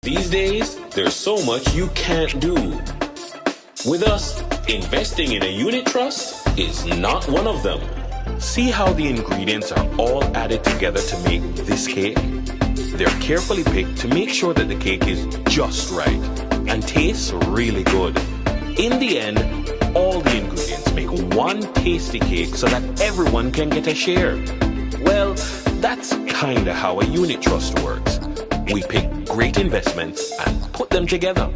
These days, there's so much you can't do. With us, investing in a unit trust is not one of them. See how the ingredients are all added together to make this cake? They're carefully picked to make sure that the cake is just right and tastes really good. In the end, all the ingredients make one tasty cake so that everyone can get a share. Well, that's kinda how a unit trust works. We pick great investments and put them together.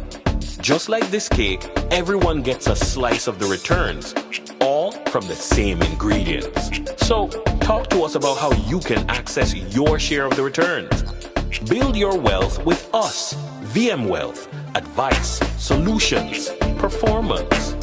Just like this cake, everyone gets a slice of the returns, all from the same ingredients. So, talk to us about how you can access your share of the returns. Build your wealth with us. VM Wealth. Advice, solutions, performance.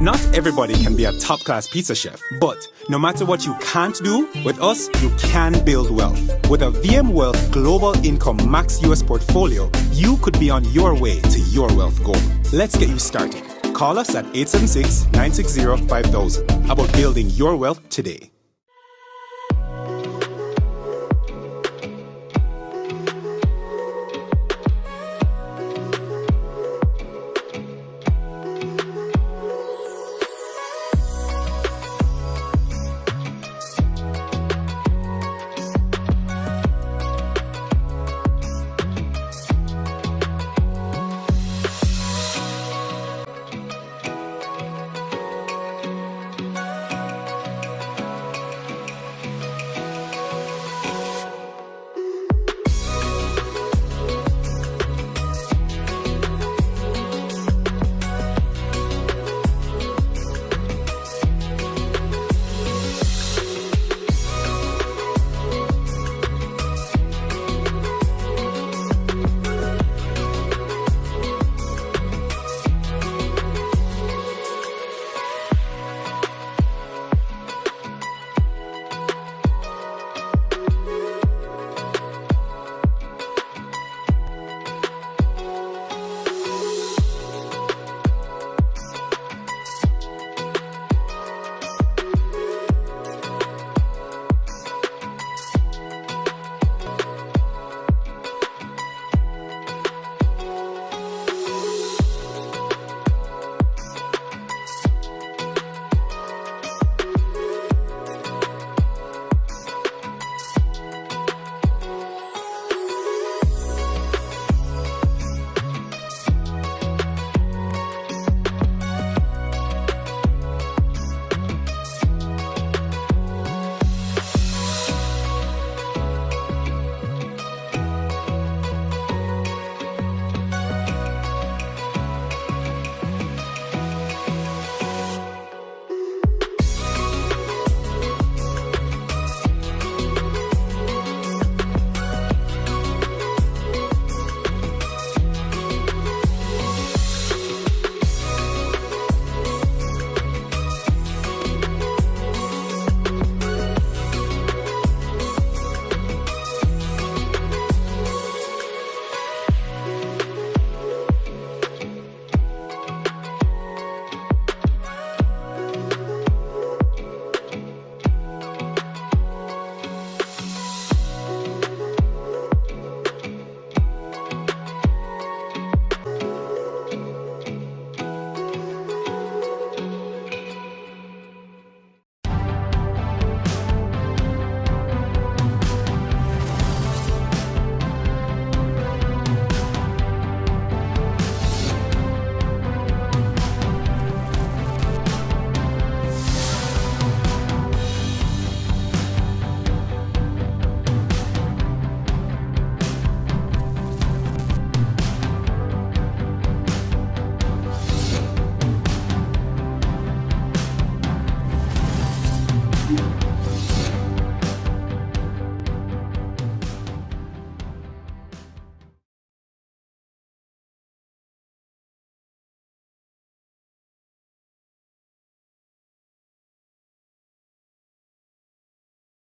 Not everybody can be a top-class pizza chef, but no matter what you can't do, with us, you can build wealth. With a VM Wealth Global Income Max US portfolio, you could be on your way to your wealth goal. Let's get you started. Call us at 876-960-5000 about building your wealth today.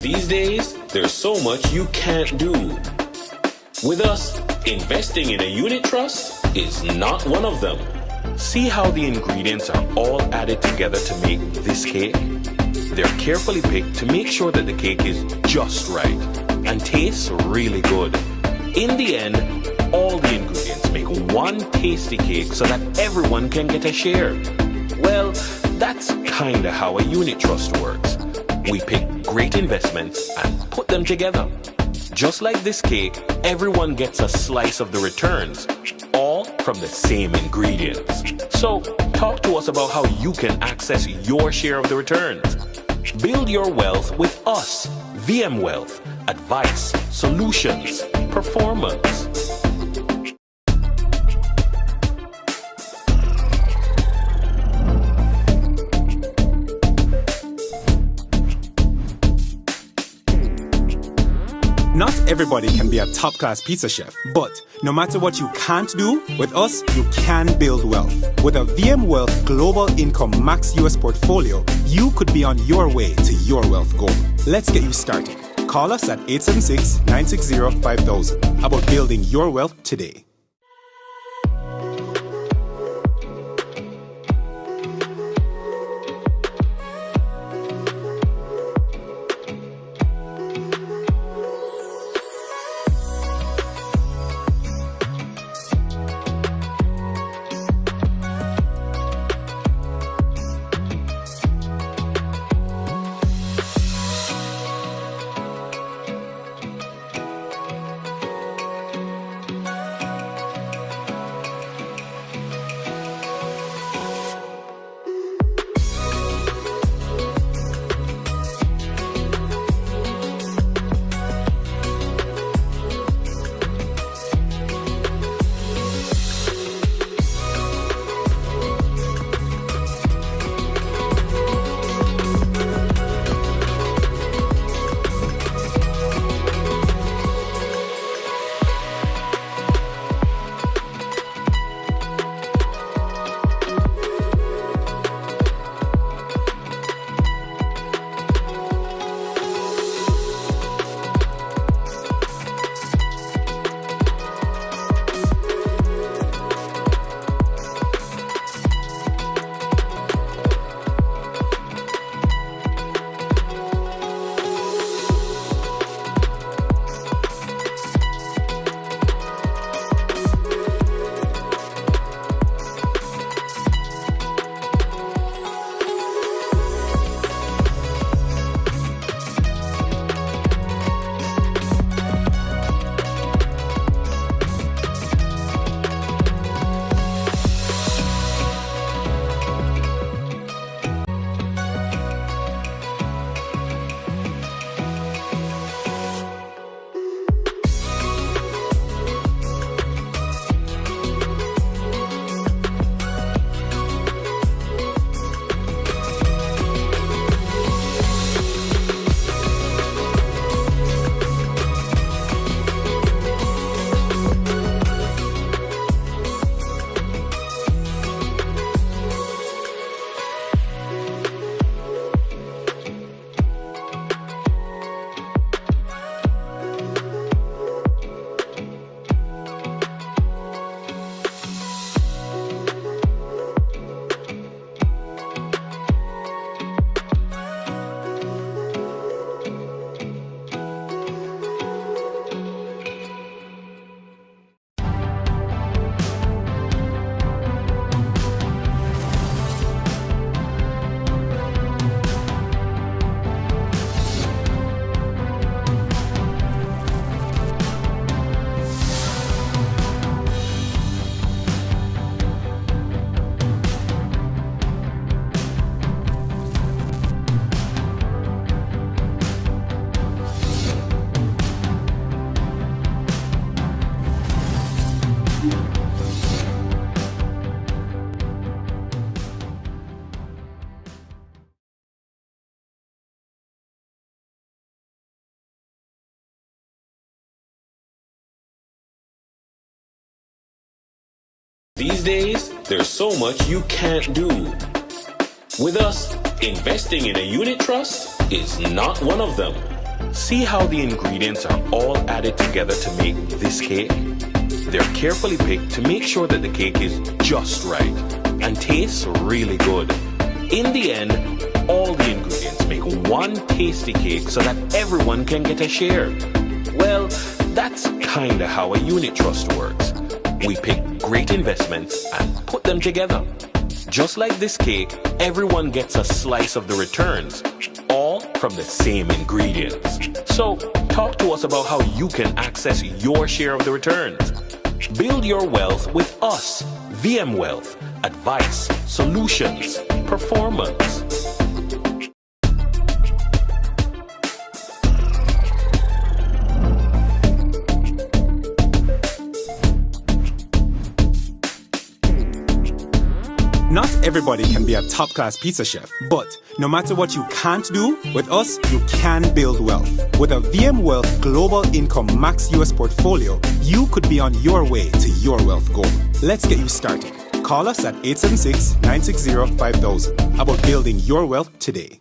These days, there's so much you can't do. With us, investing in a unit trust is not one of them. See how the ingredients are all added together to make this cake? They're carefully picked to make sure that the cake is just right and tastes really good. In the end, all the ingredients make one tasty cake so that everyone can get a share. Well, that's kinda how a unit trust works. We pick great investments and put them together. Just like this cake, everyone gets a slice of the returns, all from the same ingredients. So, talk to us about how you can access your share of the returns. Build your wealth with us, VM Wealth, advice, solutions, performance. Not everybody can be a top-class pizza chef, but no matter what you can't do, with us, you can build wealth. With a VM Wealth Global Income Max US portfolio, you could be on your way to your wealth goal. Let's get you started. Call us at 876-960-5000 about building your wealth today. These days, there's so much you can't do. With us, investing in a unit trust is not one of them. See how the ingredients are all added together to make this cake? They're carefully picked to make sure that the cake is just right and tastes really good. In the end, all the ingredients make one tasty cake so that everyone can get a share. Well, that's kinda how a unit trust works. We pick great investments and put them together. Just like this cake, everyone gets a slice of the returns, all from the same ingredients. So, talk to us about how you can access your share of the returns. Build your wealth with us. VM Wealth. Advice, solutions, performance. Not everybody can be a top-class pizza chef, but no matter what you can't do, with us, you can build wealth. With a VM Wealth Global Income Max US portfolio, you could be on your way to your wealth goal. Let's get you started. Call us at 876-960-5000 about building your wealth today.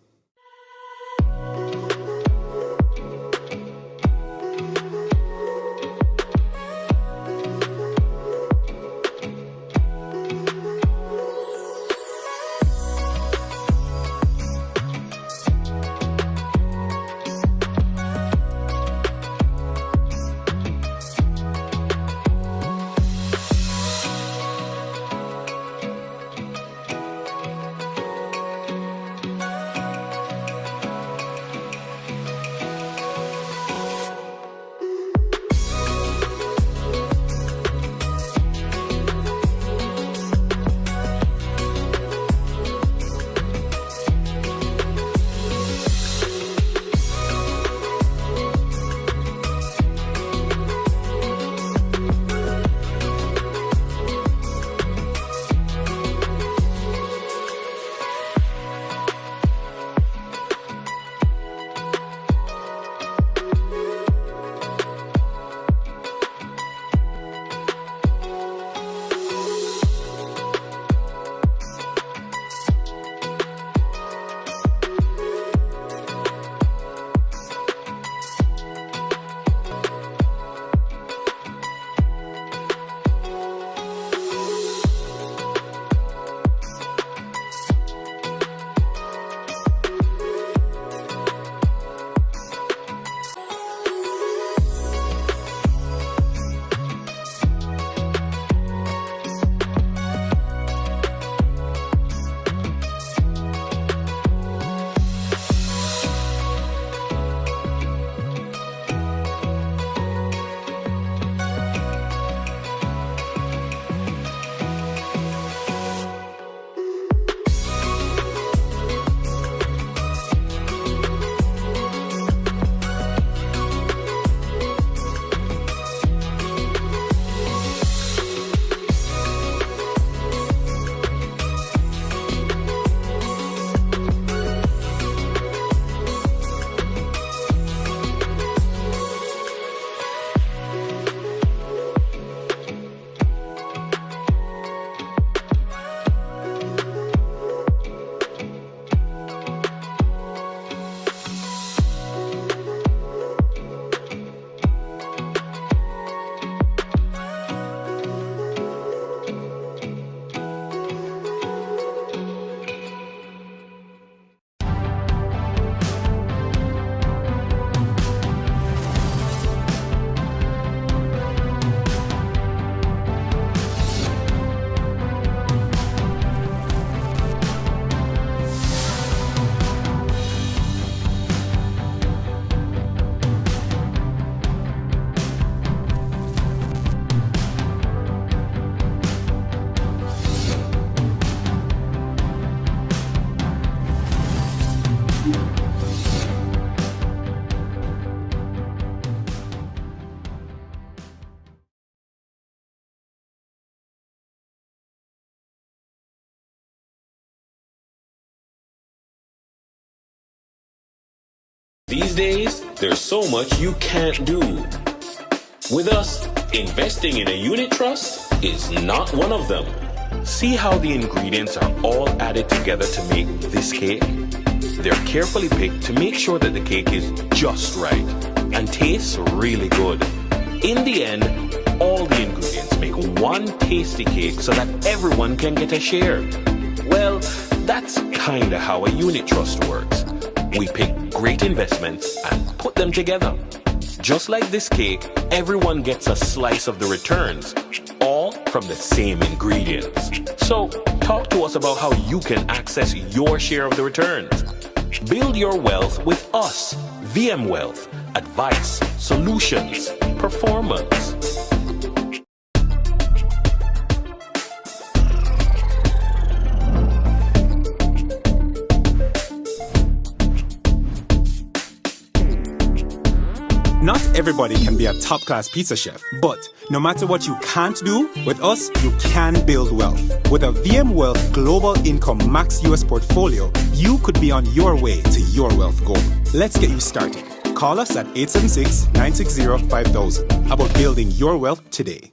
These days, there's so much you can't do. With us, investing in a unit trust is not one of them. See how the ingredients are all added together to make this cake? They're carefully picked to make sure that the cake is just right and tastes really good. In the end, all the ingredients make one tasty cake so that everyone can get a share. Well, that's kinda how a unit trust works. We pick great investments and put them together. Just like this cake, everyone gets a slice of the returns, all from the same ingredients. So, talk to us about how you can access your share of the returns. Build your wealth with us, VM Wealth. Advice, solutions, performance. Not everybody can be a top-class pizza chef, but no matter what you can't do, with us, you can build wealth. With a VM Wealth Global Income Max US portfolio, you could be on your way to your wealth goal. Let's get you started. Call us at 876-960-5000 about building your wealth today.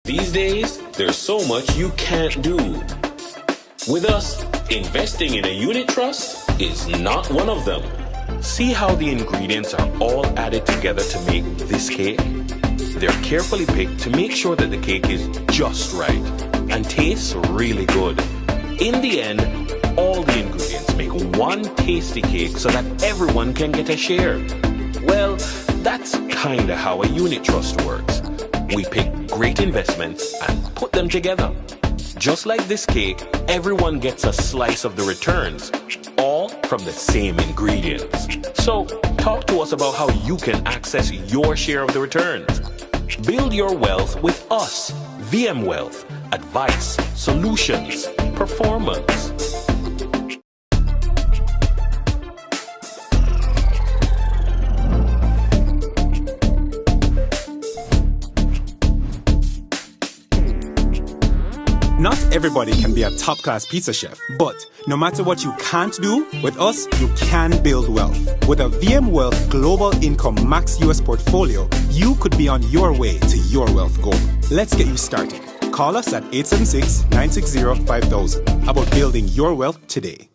These days, there's so much you can't do. With us, investing in a unit trust is not one of them. See how the ingredients are all added together to make this cake? They're carefully picked to make sure that the cake is just right and tastes really good. In the end, all the ingredients make one tasty cake so that everyone can get a share. Well, that's kinda how a unit trust works. We pick great investments and put them together. Just like this cake, everyone gets a slice of the returns, all from the same ingredients. So, talk to us about how you can access your share of the returns. Build your wealth with us. VM Wealth. Advice, solutions, performance. Not everybody can be a top-class pizza chef, but no matter what you can't do, with us, you can build wealth. With a VM Wealth Global Income Max US portfolio, you could be on your way to your wealth goal. Let's get you started. Call us at 876-960-5000 about building your wealth today.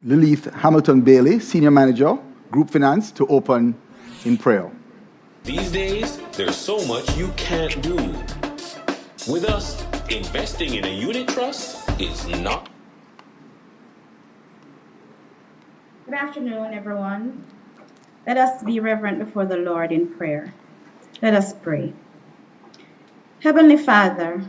Lilith Hamilton Bailey, Senior Manager, Group Finance, to open in prayer. These days, there's so much you can't do. With us, investing in a unit trust is not. Good afternoon, everyone. Let us be reverent before the Lord in prayer. Let us pray. Heavenly Father,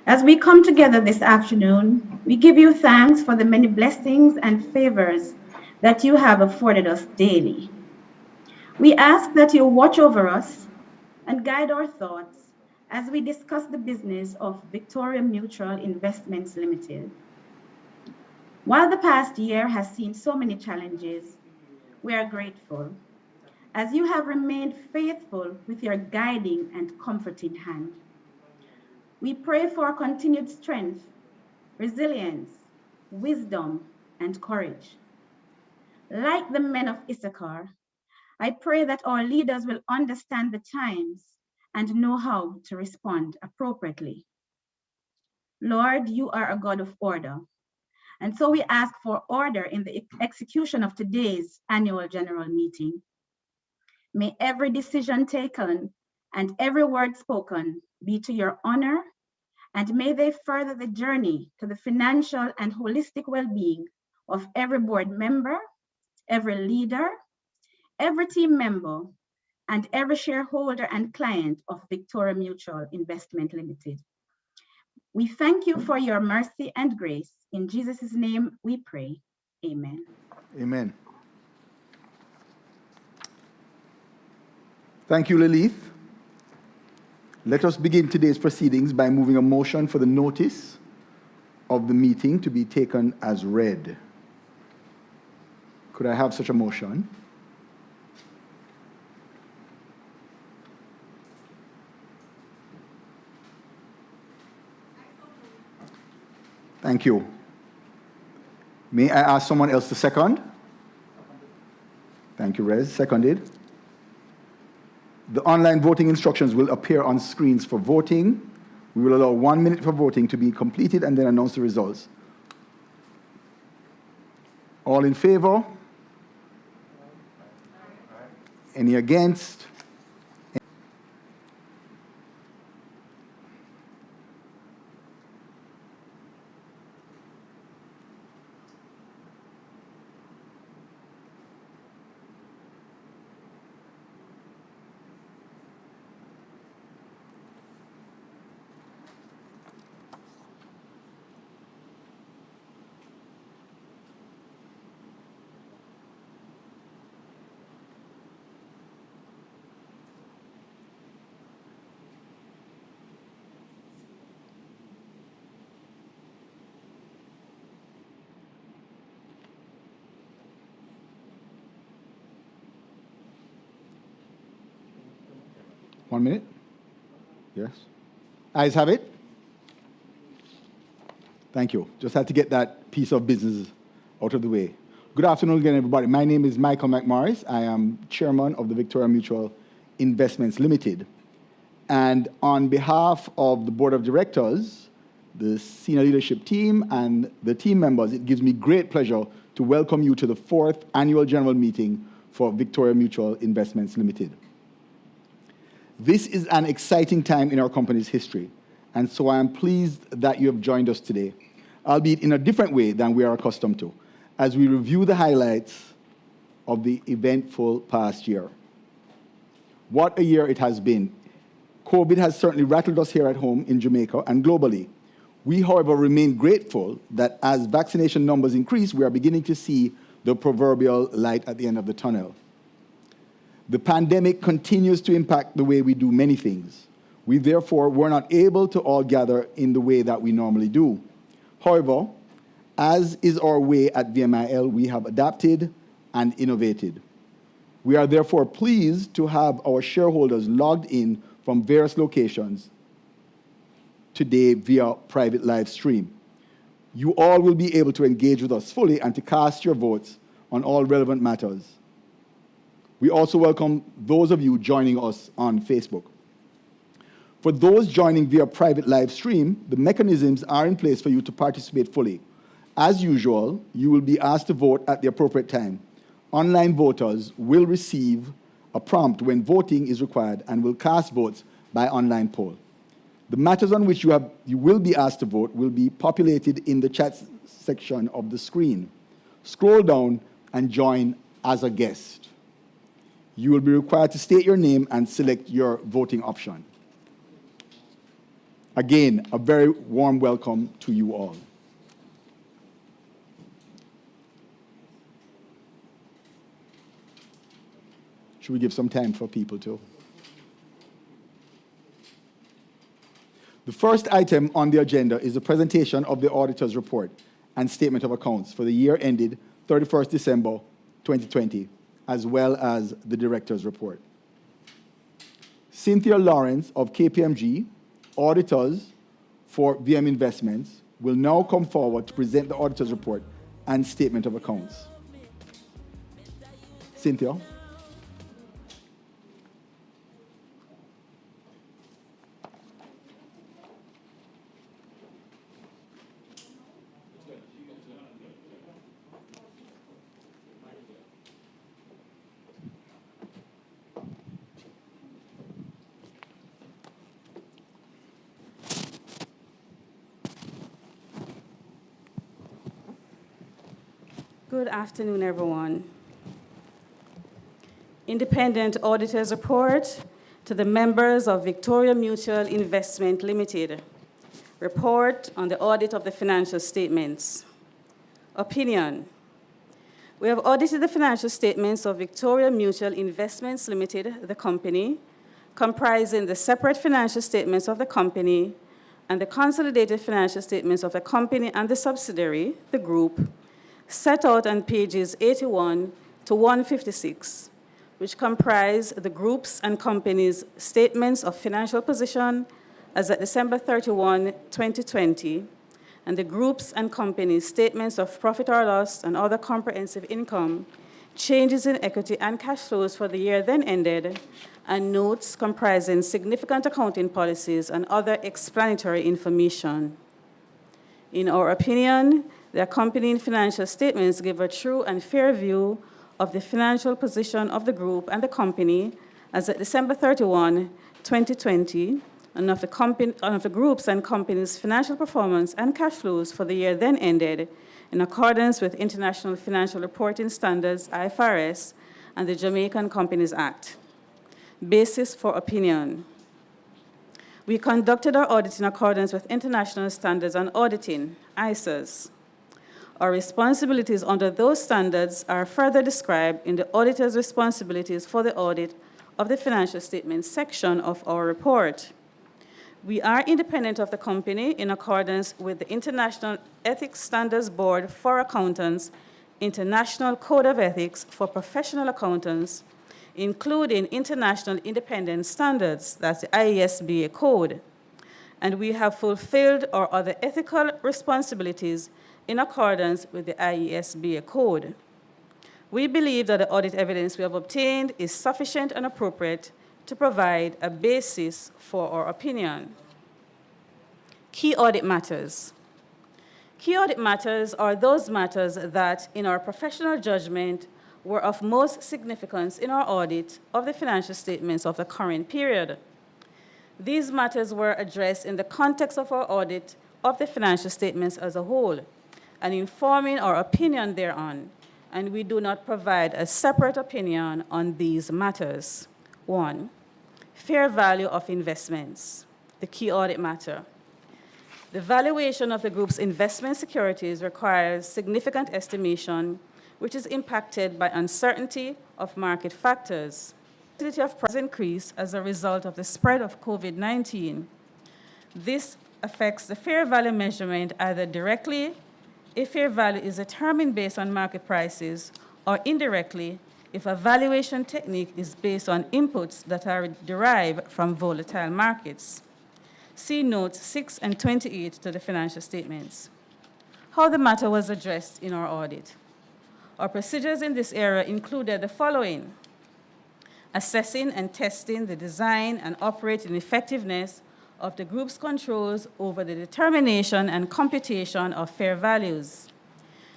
as we come together this afternoon, we give you thanks for the many blessings and favors that you have afforded us daily. We ask that you watch over us and guide our thoughts as we discuss the business of Victoria Mutual Investments Limited. While the past year has seen so many challenges, we are grateful as you have remained faithful with your guiding and comforting hand. We pray for continued strength, resilience, wisdom, and courage. Like the men of Issachar, I pray that our leaders will understand the times and know how to respond appropriately. Lord, you are a God of order, and so we ask for order in the execution of today's annual general meeting. May every decision taken and every word spoken be to your honor, and may they further the journey to the financial and holistic well-being of every board member, every leader, every team member, and every shareholder and client of Victoria Mutual Investment Limited. We thank you for your mercy and grace. In Jesus' name we pray. Amen. Amen. Thank you, Lilith. Let us begin today's proceedings by moving a motion for the notice of the meeting to be taken as read. Could I have such a motion? Thank you. May I ask someone else to second? Thank you, Rez. Seconded. The online voting instructions will appear on screens for voting. We will allow 1 minute for voting to be completed and then announce the results. All in favor? Any against? One minute? Yes. Ayes have it? Thank you. Just had to get that piece of business out of the way. Good afternoon again, everybody. My name is Michael McMorris. I am chairman of the Victoria Mutual Investments Limited. And on behalf of the board of directors, the senior leadership team, and the team members, it gives me great pleasure to welcome you to the 4th annual general meeting for Victoria Mutual Investments Limited. This is an exciting time in our company's history, and so I am pleased that you have joined us today, albeit in a different way than we are accustomed to, as we review the highlights of the eventful past year. What a year it has been. COVID has certainly rattled us here at home in Jamaica and globally. We, however, remain grateful that as vaccination numbers increase, we are beginning to see the proverbial light at the end of the tunnel. The pandemic continues to impact the way we do many things. We therefore were not able to all gather in the way that we normally do. However, as is our way at VMIL, we have adapted and innovated. We are therefore pleased to have our shareholders logged in from various locations today via private live stream. You all will be able to engage with us fully and to cast your votes on all relevant matters. We also welcome those of you joining us on Facebook. For those joining via private live stream, the mechanisms are in place for you to participate fully. As usual, you will be asked to vote at the appropriate time. Online voters will receive a prompt when voting is required and will cast votes by online poll. The matters on which you will be asked to vote will be populated in the chat section of the screen. Scroll down and join as a guest. You will be required to state your name and select your voting option. Again, a very warm welcome to you all. Should we give some time for people to? The first item on the agenda is the presentation of the auditor's report. and statement of accounts for the year ended 31st December 2020, as well as the director's report. Cynthia Lawrence of KPMG, auditors for VM Investments, will now come forward to present the auditor's report and statement of accounts. Cynthia. Good afternoon, everyone. Independent Auditor's Report to the members of Victoria Mutual Investment Limited. Report on the audit of the financial statements. Opinion. We have audited the financial statements of Victoria Mutual Investments Limited, the company, comprising the separate financial statements of the company and the consolidated financial statements of the company and the subsidiary, the group, set out on pages 81 to 156, which comprise the group's and company's statements of financial position as at December 31, 2020, and the group's and company's statements of profit or loss and other comprehensive income, changes in equity and cash flows for the year then ended, and notes comprising significant accounting policies and other explanatory information. In our opinion, the accompanying financial statements give a true and fair view of the financial position of the group and the company as at December 31, 2020, and of the group's and company's financial performance and cash flows for the year then ended in accordance with International Financial Reporting Standards, IFRS, and the Jamaican Companies Act. Basis for opinion. We conducted our audit in accordance with International Standards on Auditing, ISAs. Our responsibilities under those standards are further described in the auditor's responsibilities for the audit of the financial statements section of our report. We are independent of the company in accordance with the International Ethics Standards Board for Accountants, International Code of Ethics for Professional Accountants, including International Independent Standards, that's the IESBA Code, and we have fulfilled our other ethical responsibilities in accordance with the IESBA Code. We believe that the audit evidence we have obtained is sufficient and appropriate to provide a basis for our opinion. Key audit matters. Key audit matters are those matters that, in our professional judgment, were of most significance in our audit of the financial statements of the current period. These matters were addressed in the context of our audit of the financial statements as a whole, and informing our opinion thereon, and we do not provide a separate opinion on these matters. 1, fair value of investments, the key audit matter. The valuation of the group's investment securities requires significant estimation, which is impacted by uncertainty of market factors. The probability of price increase as a result of the spread of COVID-19. This affects the fair value measurement either directly, if fair value is determined based on market prices, or indirectly, if a valuation technique is based on inputs that are derived from volatile markets. See notes 6 and 28 to the financial statements. How the matter was addressed in our audit. Our procedures in this area included the following: assessing and testing the design and operating effectiveness of the group's controls over the determination and computation of fair values,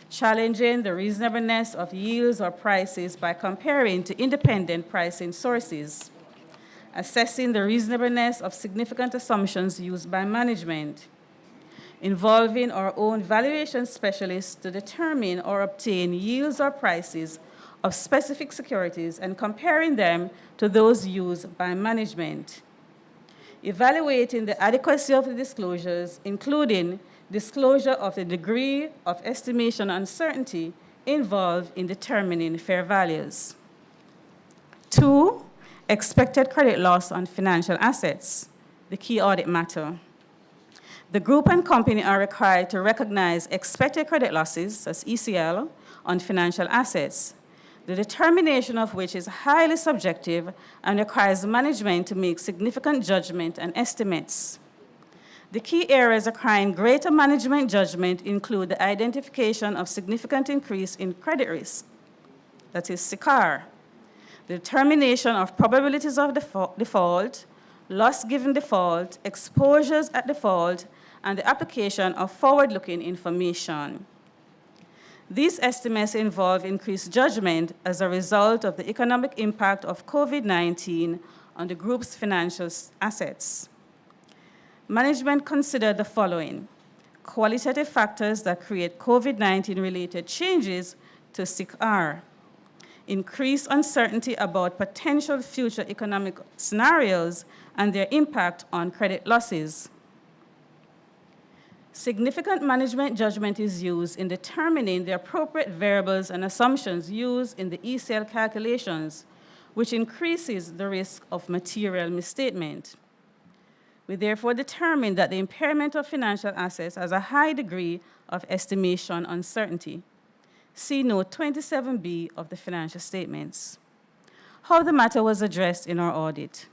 challenging the reasonableness of yields or prices by comparing to independent pricing sources, assessing the reasonableness of significant assumptions used by management, involving our own valuation specialists to determine or obtain yields or prices of specific securities and comparing them to those used by management, evaluating the adequacy of the disclosures, including disclosure of the degree of estimation uncertainty involved in determining fair values. 2, expected credit loss on financial assets, the key audit matter. The group and company are required to recognize expected credit losses, as ECL, on financial assets, the determination of which is highly subjective and requires management to make significant judgment and estimates. The key areas requiring greater management judgment include the identification of significant increase in credit risk, that is SICAR, the determination of probabilities of default, loss given default, exposures at default, and the application of forward-looking information. These estimates involve increased judgment as a result of the economic impact of COVID-19 on the group's financial assets. Management considered the following: qualitative factors that create COVID-19 related changes to SICR, increased uncertainty about potential future economic scenarios and their impact on credit losses. Significant management judgment is used in determining the appropriate variables and assumptions used in the ECL calculations, which increases the risk of material misstatement. We therefore determined that the impairment of financial assets has a high degree of estimation uncertainty. See Note 27B of the financial statements. How the matter was addressed in our audit.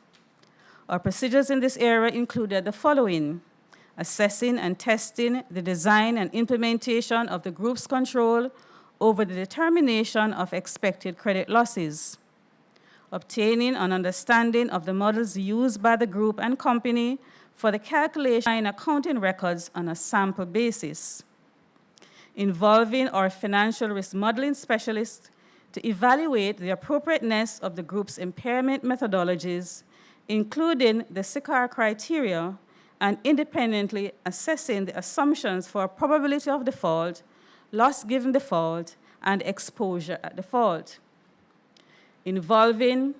Our procedures in this area included the following: assessing and testing the design and implementation of the group's control over the determination of expected credit losses, obtaining an understanding of the models used by the group and company for the calculation in accounting records on a sample basis, involving our financial risk modeling specialist to evaluate the appropriateness of the group's impairment methodologies, including the SICR criteria, and independently assessing the assumptions for probability of default, loss given default, and exposure at default, involving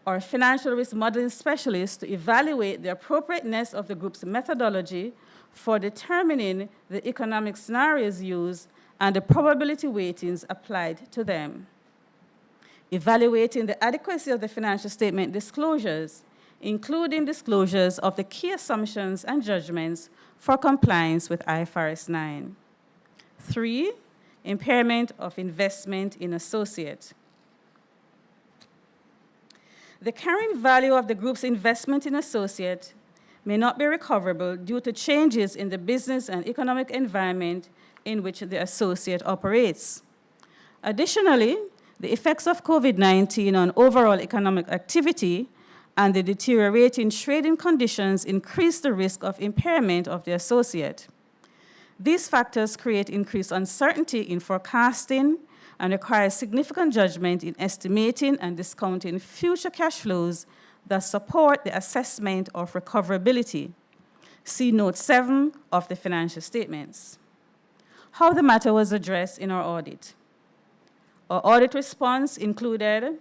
our financial risk modeling specialist to evaluate the appropriateness of the group's methodology for determining the economic scenarios used and the probability weightings applied to them, evaluating the adequacy of the financial statement disclosures, including disclosures of the key assumptions and judgments for compliance with IFRS 9. 3, impairment of investment in associate. The carrying value of the group's investment in associate may not be recoverable due to changes in the business and economic environment in which the associate operates. Additionally, the effects of COVID-19 on overall economic activity and the deteriorating trading conditions increase the risk of impairment of the associate. These factors create increased uncertainty in forecasting and require significant judgment in estimating and discounting future cash flows that support the assessment of recoverability. See Note 7 of the financial statements. How the matter was addressed in our audit. Our audit response included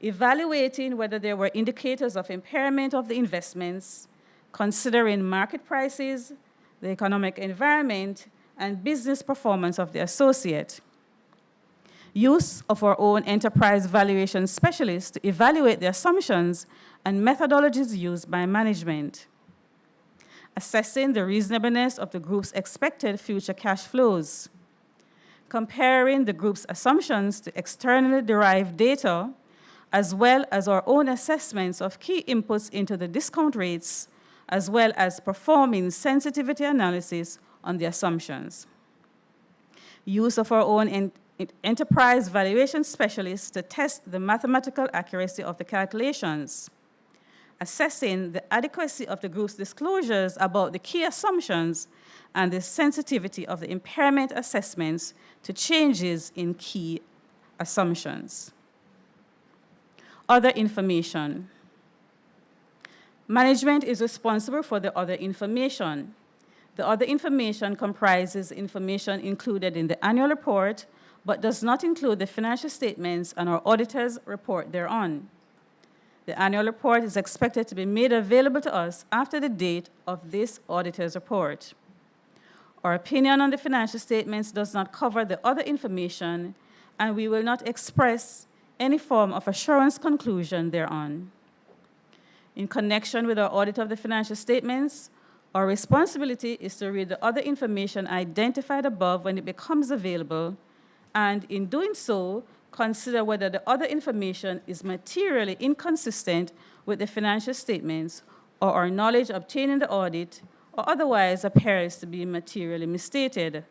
evaluating whether there were indicators of impairment of the investments, considering market prices, the economic environment, and business performance of the associate. Use of our own enterprise valuation specialists to evaluate the assumptions and methodologies used by management. Assessing the reasonableness of the group's expected future cash flows. Comparing the group's assumptions to externally derived data, as well as our own assessments of key inputs into the discount rates, as well as performing sensitivity analysis on the assumptions. Use of our own enterprise valuation specialists to test the mathematical accuracy of the calculations. Assessing the adequacy of the group's disclosures about the key assumptions and the sensitivity of the impairment assessments to changes in key assumptions. Other information. Management is responsible for the other information. The other information comprises information included in the annual report, but does not include the financial statements and our auditor's report thereon. The annual report is expected to be made available to us after the date of this auditor's report. Our opinion on the financial statements does not cover the other information, and we will not express any form of assurance conclusion thereon. In connection with our audit of the financial statements, Our responsibility is to read the other information identified above when it becomes available, and in doing so, consider whether the other information is materially inconsistent with the financial statements or our knowledge obtained in the audit, or otherwise appears to be materially misstated.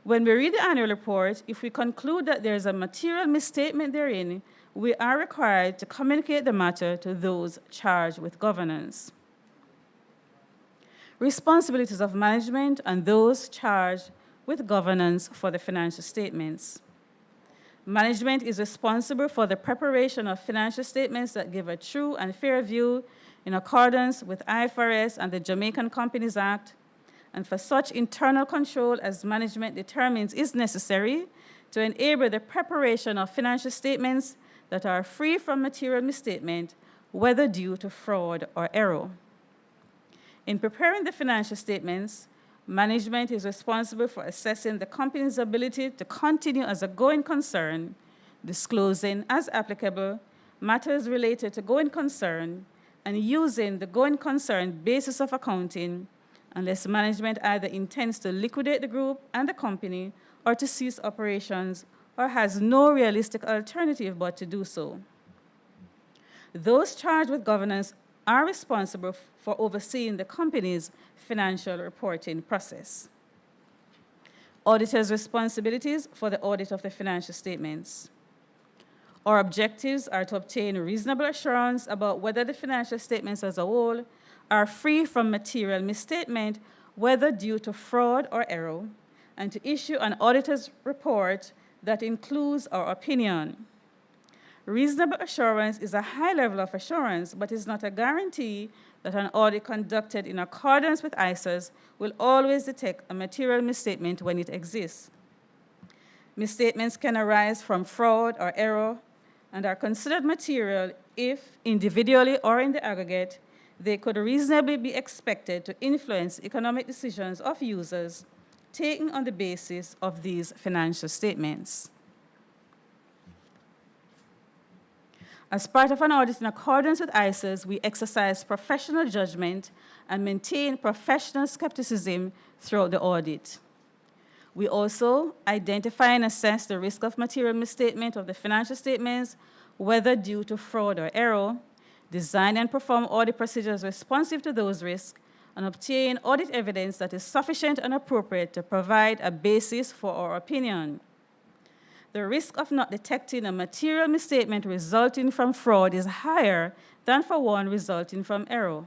When we read the annual report, if we conclude that there is a material misstatement therein, we are required to communicate the matter to those charged with governance. Responsibilities of management and those charged with governance for the financial statements. Management is responsible for the preparation of financial statements that give a true and fair view in accordance with IFRS and the Jamaican Companies Act, and for such internal control as management determines is necessary to enable the preparation of financial statements that are free from material misstatement, whether due to fraud or error. In preparing the financial statements, management is responsible for assessing the company's ability to continue as a going concern, disclosing, as applicable, matters related to going concern, and using the going concern basis of accounting, unless management either intends to liquidate the group and the company or to cease operations or has no realistic alternative but to do so. Those charged with governance are responsible for overseeing the company's financial reporting process. Auditors' responsibilities for the audit of the financial statements. Our objectives are to obtain reasonable assurance about whether the financial statements as a whole are free from material misstatement, whether due to fraud or error, and to issue an auditor's report that includes our opinion. Reasonable assurance is a high level of assurance, but is not a guarantee that an audit conducted in accordance with ISAs will always detect a material misstatement when it exists. Misstatements can arise from fraud or error and are considered material if, individually or in the aggregate, they could reasonably be expected to influence economic decisions of users taken on the basis of these financial statements. As part of an audit in accordance with ISAs, we exercise professional judgment and maintain professional skepticism throughout the audit. We also identify and assess the risk of material misstatement of the financial statements, whether due to fraud or error, design and perform audit procedures responsive to those risks, and obtain audit evidence that is sufficient and appropriate to provide a basis for our opinion. The risk of not detecting a material misstatement resulting from fraud is higher than for one resulting from error,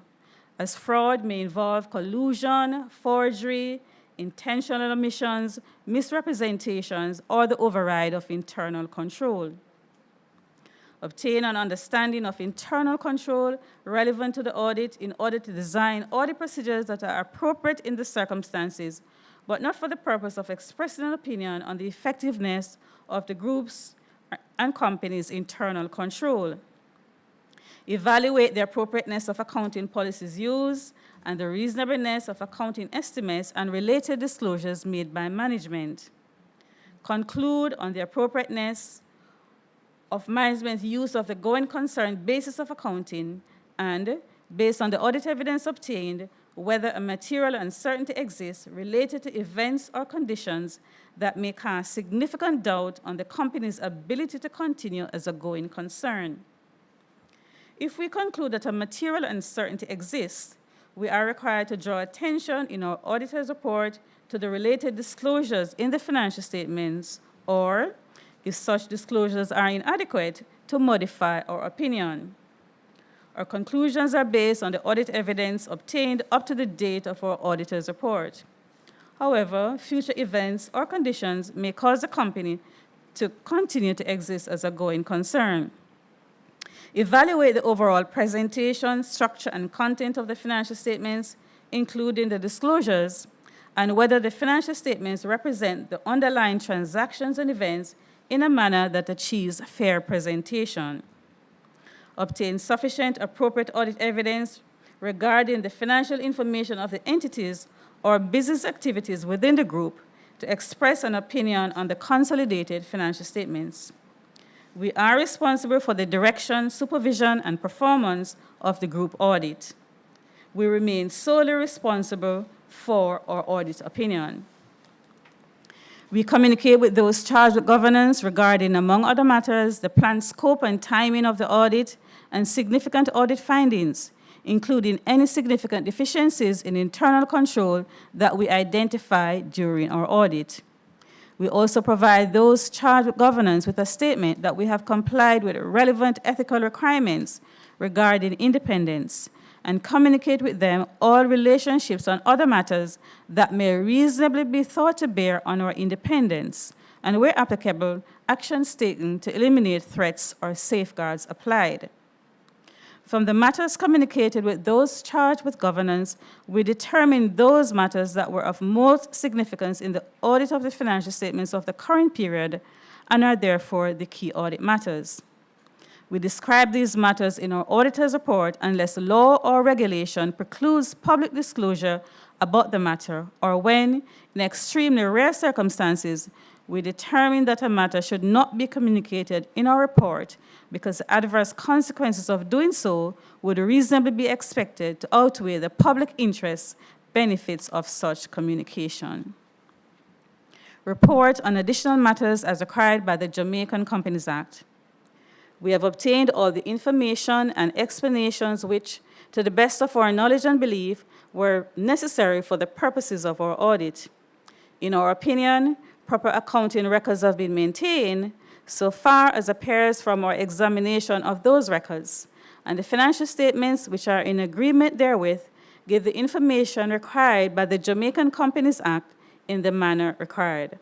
as fraud may involve collusion, forgery, intentional omissions, misrepresentations, or the override of internal control. Obtain an understanding of internal control relevant to the audit in order to design audit procedures that are appropriate in the circumstances, but not for the purpose of expressing an opinion on the effectiveness of the group's and company's internal control. Evaluate the appropriateness of accounting policies used and the reasonableness of accounting estimates and related disclosures made by management. Conclude on the appropriateness of management's use of the going concern basis of accounting and, based on the audit evidence obtained, whether a material uncertainty exists related to events or conditions that may cast significant doubt on the company's ability to continue as a going concern. If we conclude that a material uncertainty exists, we are required to draw attention in our auditor's report to the related disclosures in the financial statements, or, if such disclosures are inadequate, to modify our opinion. Our conclusions are based on the audit evidence obtained up to the date of our auditor's report. However, future events or conditions may cause the company to continue to exist as a going concern. Evaluate the overall presentation, structure, and content of the financial statements, including the disclosures, and whether the financial statements represent the underlying transactions and events in a manner that achieves fair presentation. Obtain sufficient appropriate audit evidence regarding the financial information of the entities or business activities within the group to express an opinion on the consolidated financial statements. We are responsible for the direction, supervision, and performance of the group audit. we remain solely responsible for our audit opinion. We communicate with those charged with governance regarding, among other matters, the planned scope and timing of the audit and significant audit findings, including any significant deficiencies in internal control that we identify during our audit. We also provide those charged with governance with a statement that we have complied with relevant ethical requirements regarding independence, and communicate with them all relationships on other matters that may reasonably be thought to bear on our independence, and where applicable, actions taken to eliminate threats or safeguards applied. From the matters communicated with those charged with governance, we determined those matters that were of most significance in the audit of the financial statements of the current period and are therefore the key audit matters. We describe these matters in our auditor's report unless law or regulation precludes public disclosure about the matter, or when, in extremely rare circumstances, we determine that a matter should not be communicated in our report because adverse consequences of doing so would reasonably be expected to outweigh the public interest benefits of such communication. Report on additional matters as required by the Jamaican Companies Act. We have obtained all the information and explanations which, to the best of our knowledge and belief, were necessary for the purposes of our audit. In our opinion, proper accounting records have been maintained so far as appears from our examination of those records, and the financial statements which are in agreement therewith give the information required by the Jamaican Companies Act in the manner required.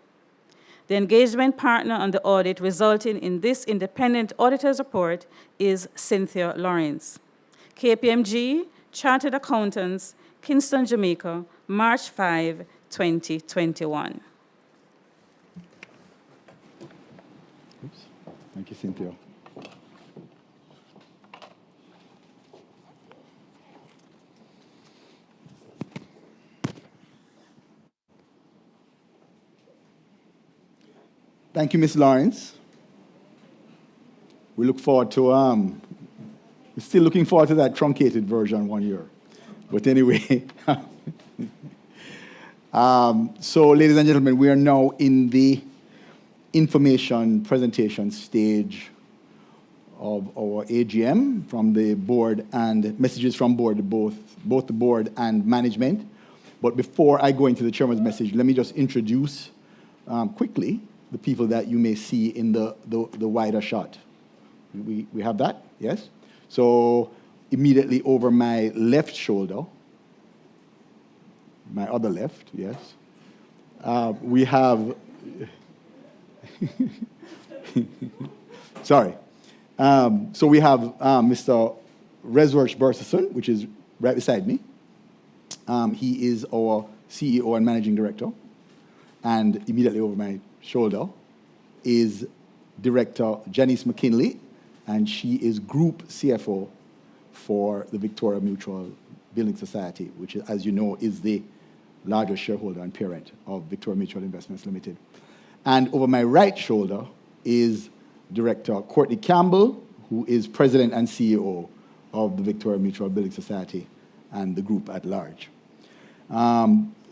The engagement partner on the audit resulting in this independent auditor's report is Cynthia Lawrence. KPMG, Chartered Accountants, Kingston, Jamaica, March 5, 2021. Oops. Thank you, Cynthia. Thank you, Ms. Lawrence. We look forward to, we're still looking forward to that truncated version 1 year. But anyway, so ladies and gentlemen, we are now in the information presentation stage of our AGM from the board and messages from board, both the board and management. But before I go into the chairman's message, let me just introduce quickly the people that you may see in the wider shot. We have that, yes? So immediately over my left shoulder, my other left, yes, we have, sorry. So we have Mr. Resworth Berthelsen, which is right beside me. He is our CEO and Managing Director. And immediately over my shoulder is Director Janice McKinley, and she is Group CFO for the Victoria Mutual Building Society, which, as you know, is the largest shareholder and parent of Victoria Mutual Investments Limited. And over my right shoulder is Director Courtney Campbell, who is President and CEO of the Victoria Mutual Building Society and the group at large.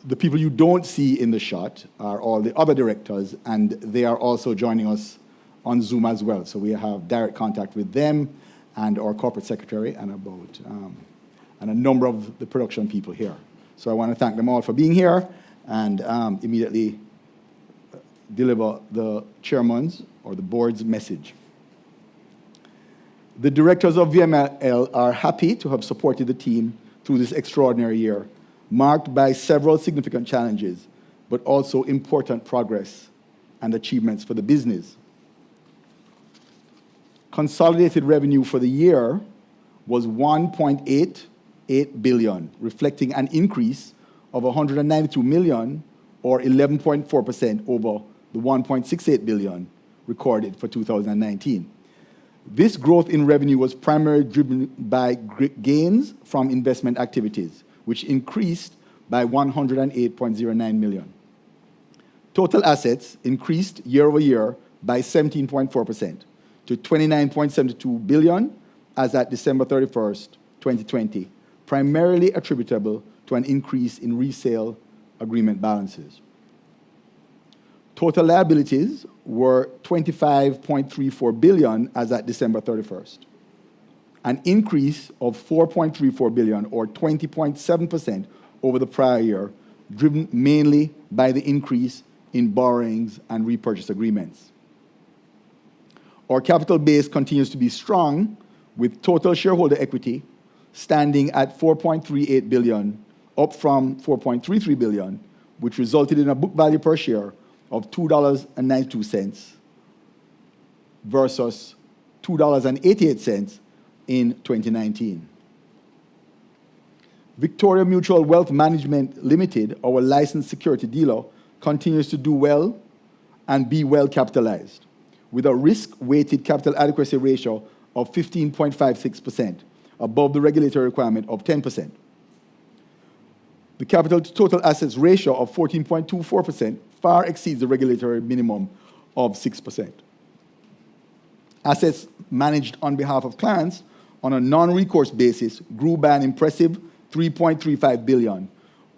The people you don't see in the shot are all the other directors, and they are also joining us on Zoom as well. So we have direct contact with them and our corporate secretary and and a number of the production people here. So I want to thank them all for being here and immediately deliver the chairman's or the board's message. The directors of VMIL are happy to have supported the team through this extraordinary year, marked by several significant challenges, but also important progress and achievements for the business. Consolidated revenue for the year was $1.88 billion, reflecting an increase of $192 million or 11.4% over the $1.68 billion recorded for 2019. This growth in revenue was primarily driven by gains from investment activities, which increased by $108.09 million. Total assets increased year over year by 17.4% to $29.72 billion as at December 31st, 2020, primarily attributable to an increase in resale agreement balances. Total liabilities were $25.34 billion as at December 31st, an increase of $4.34 billion or 20.7% over the prior year, driven mainly by the increase in borrowings and repurchase agreements. Our capital base continues to be strong, with total shareholder equity standing at $4.38 billion, up from $4.33 billion, which resulted in a book value per share of $2.92 versus $2.88 in 2019. Victoria Mutual Wealth Management Limited, our licensed security dealer, continues to do well and be well capitalized, with a risk-weighted capital adequacy ratio of 15.56%, above the regulatory requirement of 10%. The capital to total assets ratio of 14.24% far exceeds the regulatory minimum of 6%. Assets managed on behalf of clients on a non-recourse basis grew by an impressive $3.35 billion,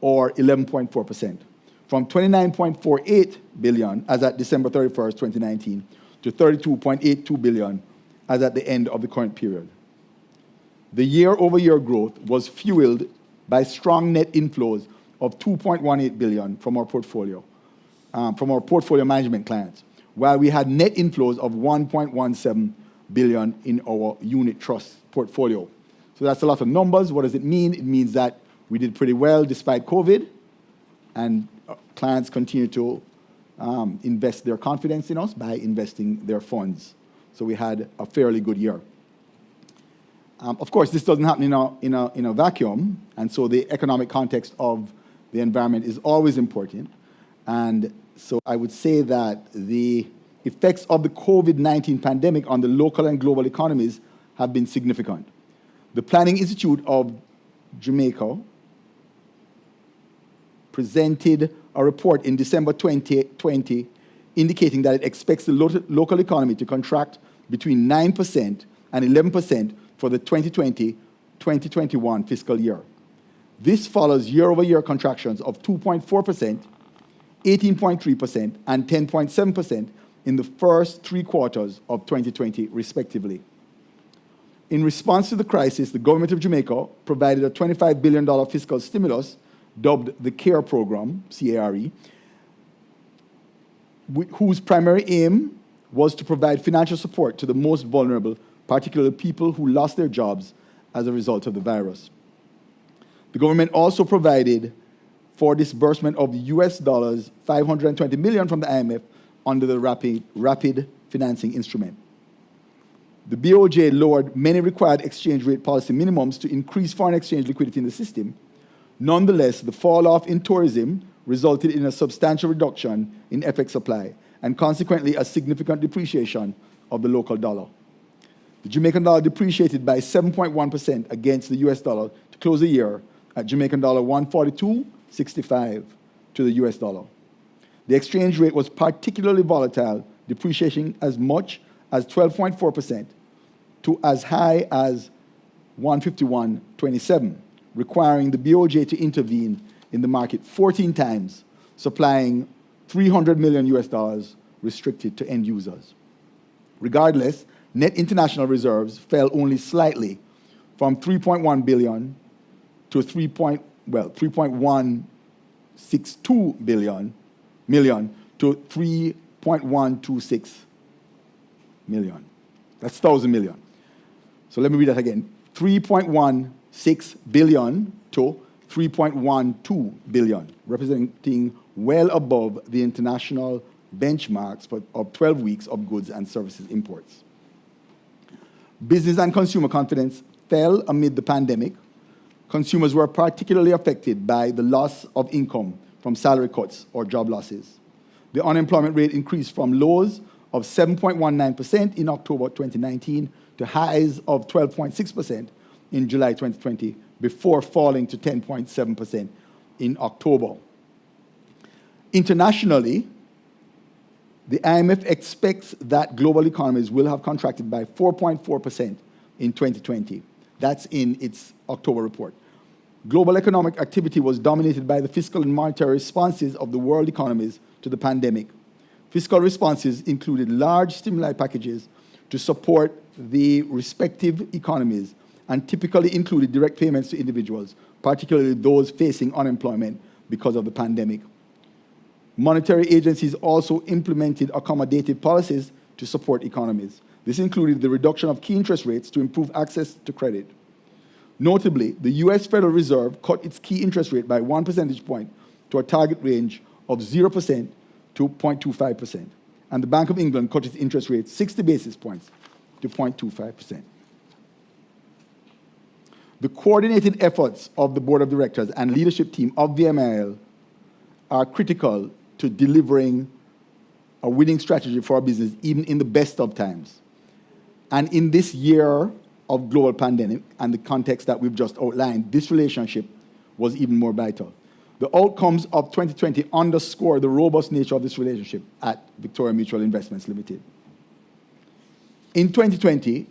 or 11.4%, from $29.48 billion as at December 31st, 2019, to $32.82 billion as at the end of the current period. The year-over-year growth was fueled by strong net inflows of $2.18 billion from our portfolio management clients, while we had net inflows of $1.17 billion in our unit trust portfolio. So that's a lot of numbers. What does it mean? It means that we did pretty well despite COVID, and clients continue to invest their confidence in us by investing their funds. So we had a fairly good year. Of course, this doesn't happen in a vacuum, and so the economic context of the environment is always important. And so I would say that the effects of the COVID-19 pandemic on the local and global economies have been significant. The Planning Institute of Jamaica presented a report in December 2020 indicating that it expects the local economy to contract between 9% and 11% for the 2020-2021 fiscal year. This follows year-over-year contractions of 2.4%, 18.3%, and 10.7% in the first three quarters of 2020, respectively. In response to the crisis, the government of Jamaica provided a $25 billion fiscal stimulus, dubbed the CARE program, C-A-R-E, whose primary aim was to provide financial support to the most vulnerable, particularly people who lost their jobs as a result of the virus. The government also provided for disbursement of US $520 million from the IMF under the rapid financing instrument. The BOJ lowered many required exchange rate policy minimums to increase foreign exchange liquidity in the system. Nonetheless, the fall-off in tourism resulted in a substantial reduction in FX supply and consequently a significant depreciation of the local dollar. The Jamaican dollar depreciated by 7.1% against the US dollar to close the year at Jamaican dollar 142.65 to the US dollar. The exchange rate was particularly volatile, depreciating as much as 12.4% to as high as 151.27, requiring the BOJ to intervene in the market 14 times, supplying $300 million US dollars restricted to end users. Regardless, net international reserves fell only slightly from $3.1 billion to $3.162 million to $3.126 million. That's 1,000 million. So let me read that again. 3.16 billion to 3.12 billion, representing well above the international benchmarks of 12 weeks of goods and services imports. Business and consumer confidence fell amid the pandemic. Consumers were particularly affected by the loss of income from salary cuts or job losses. The unemployment rate increased from lows of 7.19% in October 2019 to highs of 12.6% in July 2020, before falling to 10.7% in October. Internationally, the IMF expects that global economies will have contracted by 4.4% in 2020. That's in its October report. Global economic activity was dominated by the fiscal and monetary responses of the world economies to the pandemic. Fiscal responses included large stimuli packages to support the respective economies and typically included direct payments to individuals, particularly those facing unemployment because of the pandemic. Monetary agencies also implemented accommodative policies to support economies. This included the reduction of key interest rates to improve access to credit. Notably, the US Federal Reserve cut its key interest rate by 1 percentage point to a target range of 0% to 0.25%. And the Bank of England cut its interest rate 60 basis points to 0.25%. The coordinated efforts of the Board of Directors and leadership team of VMIL are critical to delivering a winning strategy for our business, even in the best of times. And in this year of global pandemic and the context that we've just outlined, this relationship was even more vital. The outcomes of 2020 underscore the robust nature of this relationship at Victoria Mutual Investments Limited. In 2020,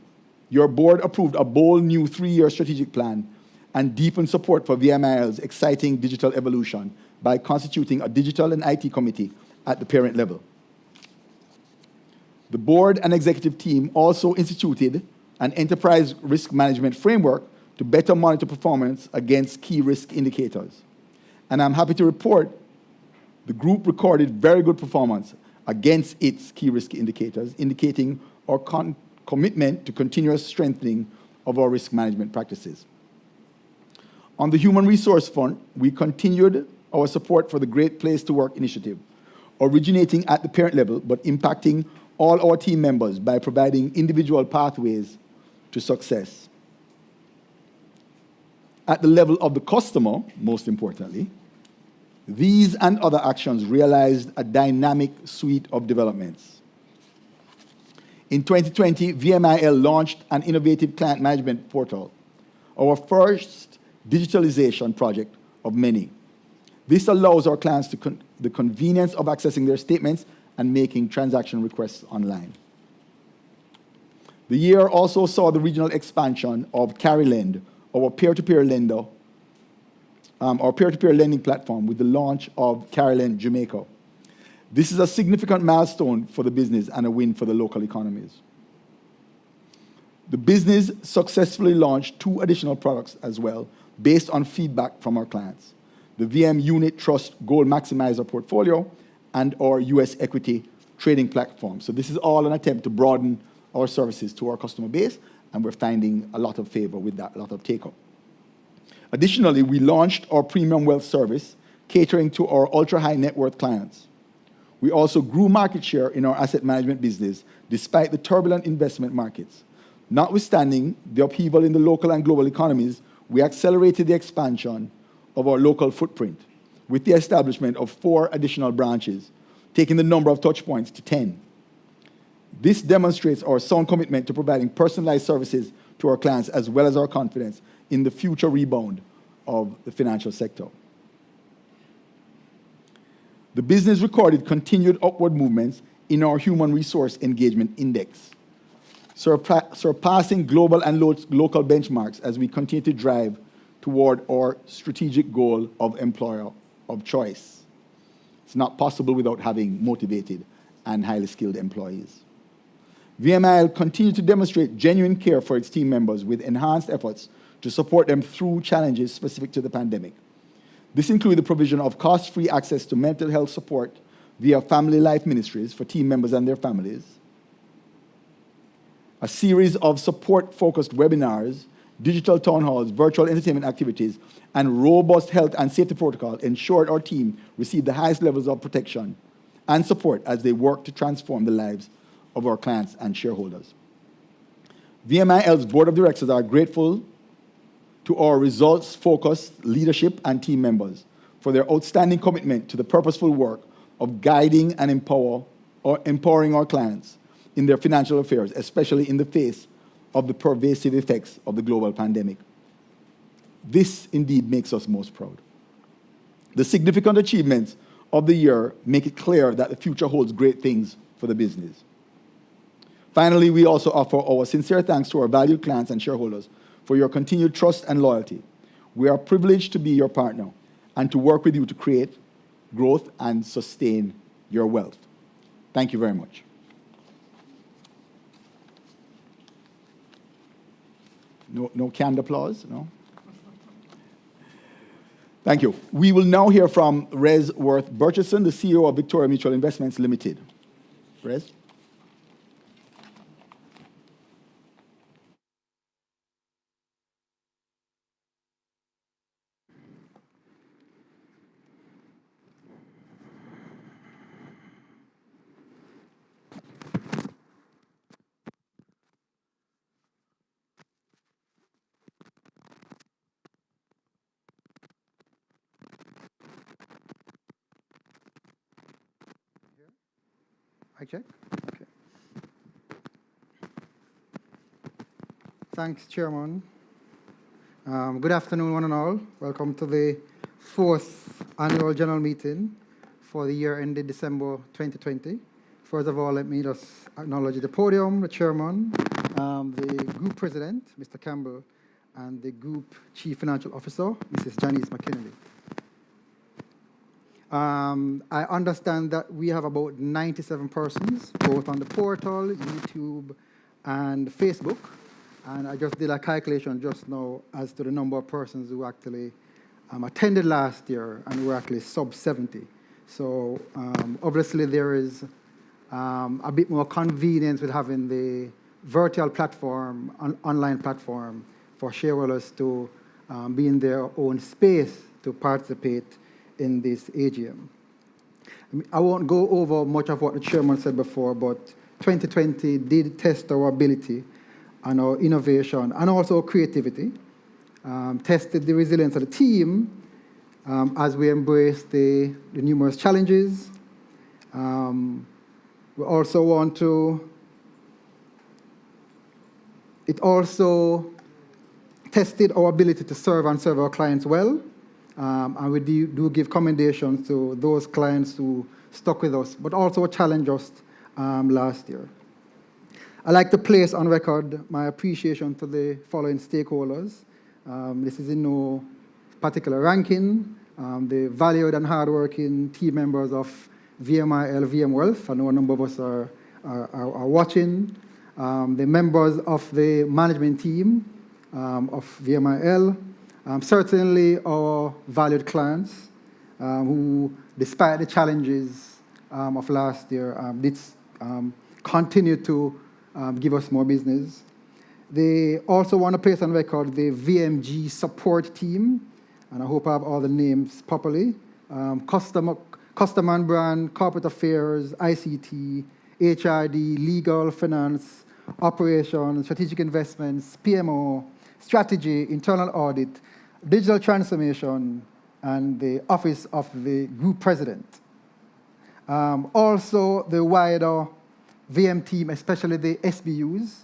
your board approved a bold new 3-year strategic plan and deepened support for VMIL's exciting digital evolution by constituting a digital and IT committee at the parent level. The board and executive team also instituted an enterprise risk management framework to better monitor performance against key risk indicators. And I'm happy to report the group recorded very good performance against its key risk indicators, indicating our commitment to continuous strengthening of our risk management practices. On the human resource front, we continued our support for the Great Place to Work initiative, originating at the parent level but impacting all our team members by providing individual pathways to success. At the level of the customer, most importantly, these and other actions realized a dynamic suite of developments. In 2020, VMIL launched an innovative client management portal, our first digitalization project of many. This allows our clients the convenience of accessing their statements and making transaction requests online. The year also saw the regional expansion of CarryLend, our peer-to-peer lender, our peer-to-peer lending platform, with the launch of CarryLend Jamaica. This is a significant milestone for the business and a win for the local economies. The business successfully launched 2 additional products as well, based on feedback from our clients: the VM Unit Trust Gold Maximizer portfolio and our US equity trading platform. So this is all an attempt to broaden our services to our customer base, and we're finding a lot of favor with that, a lot of take-up. Additionally, we launched our premium wealth service, catering to our ultra-high net worth clients. We also grew market share in our asset management business, despite the turbulent investment markets. Notwithstanding the upheaval in the local and global economies, we accelerated the expansion of our local footprint with the establishment of 4 additional branches, taking the number of touch points to 10. This demonstrates our sound commitment to providing personalized services to our clients, as well as our confidence in the future rebound of the financial sector. The business recorded continued upward movements in our Human Resource Engagement Index, surpassing global and local benchmarks as we continue to drive toward our strategic goal of employer of choice. It's not possible without having motivated and highly skilled employees. VMIL continued to demonstrate genuine care for its team members with enhanced efforts to support them through challenges specific to the pandemic. This included the provision of cost-free access to mental health support via Family Life Ministries for team members and their families, a series of support-focused webinars, digital town halls, virtual entertainment activities, and robust health and safety protocol ensured our team received the highest levels of protection and support as they work to transform the lives of our clients and shareholders. VMIL's board of directors are grateful to our results-focused leadership and team members for their outstanding commitment to the purposeful work of guiding and empowering our clients in their financial affairs, especially in the face of the pervasive effects of the global pandemic. This indeed makes us most proud. The significant achievements of the year make it clear that the future holds great things for the business. Finally, we also offer our sincere thanks to our valued clients and shareholders for your continued trust and loyalty. We are privileged to be your partner and to work with you to create growth and sustain your wealth. Thank you very much. No canned applause, no? Thank you. We will now hear from Rez Worth Burchison, the CEO of Victoria Mutual Investments Limited. Rez? I check? Okay. Thanks, Chairman. Good afternoon, one and all. Welcome to the 4th Annual General Meeting for the year ended December 2020. First of all, let me just acknowledge the podium, the Chairman, the Group President, Mr. Campbell, and the Group Chief Financial Officer, Mrs. Janice McKinney. I understand that we have about 97 persons, both on the portal, YouTube, and Facebook. And I just did a calculation just now as to the number of persons who actually attended last year, and were actually sub 70. So obviously there is a bit more convenience with having the virtual platform, online platform, for shareholders to be in their own space to participate in this AGM. I won't go over much of what the Chairman said before, but 2020 did test our ability and our innovation and also creativity, tested the resilience of the team as we embraced the numerous challenges. We also want to, it also tested our ability to serve our clients well. And we do give commendations to those clients who stuck with us, but also challenged us last year. I'd like to place on record my appreciation to the following stakeholders. This is in no particular ranking. The valued and hardworking team members of VMIL, VM Wealth. I know a number of us are watching. The members of the management team of VMIL. Certainly our valued clients who, despite the challenges of last year, did continue to give us more business. They also want to place on record the VMG support team, and I hope I have all the names properly. Customer and brand, corporate affairs, ICT, HRD, legal, finance, operations, strategic investments, PMO, strategy, internal audit, digital transformation, and the office of the group president. Also the wider VM team, especially the SBUs.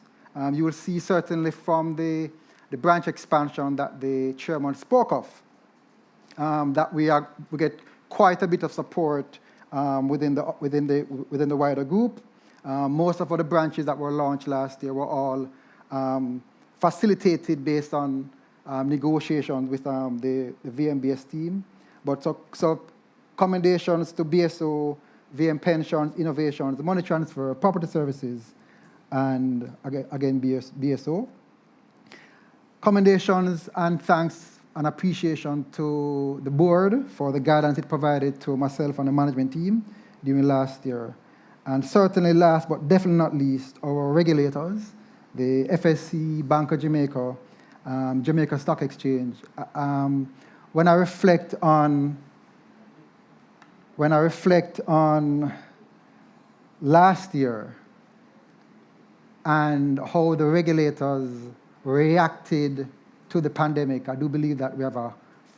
You will see certainly from the branch expansion that the Chairman spoke of, that we get quite a bit of support within the wider group. Most of the branches that were launched last year were all facilitated based on negotiations with the VMBS team. But so commendations to BSO, VM Pensions, Innovations, Money Transfer, Property Services, and again BSO. Commendations and thanks and appreciation to the board for the guidance it provided to myself and the management team during last year. And certainly last but definitely not least, our regulators, the FSC, Bank of Jamaica, Jamaica Stock Exchange. When I reflect on last year and how the regulators reacted to the pandemic, I do believe that we have a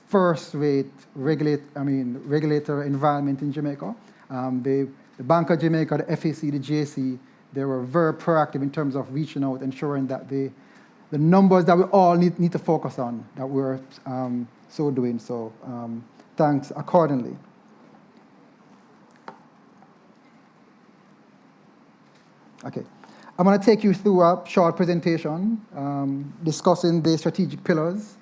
first-rate regulator environment in Jamaica. The Bank of Jamaica, the FAC, the JC, they were very proactive in terms of reaching out, ensuring that the numbers that we all need to focus on, that we're so doing. So thanks accordingly. Okay, I'm going to take you through a short presentation discussing the strategic pillars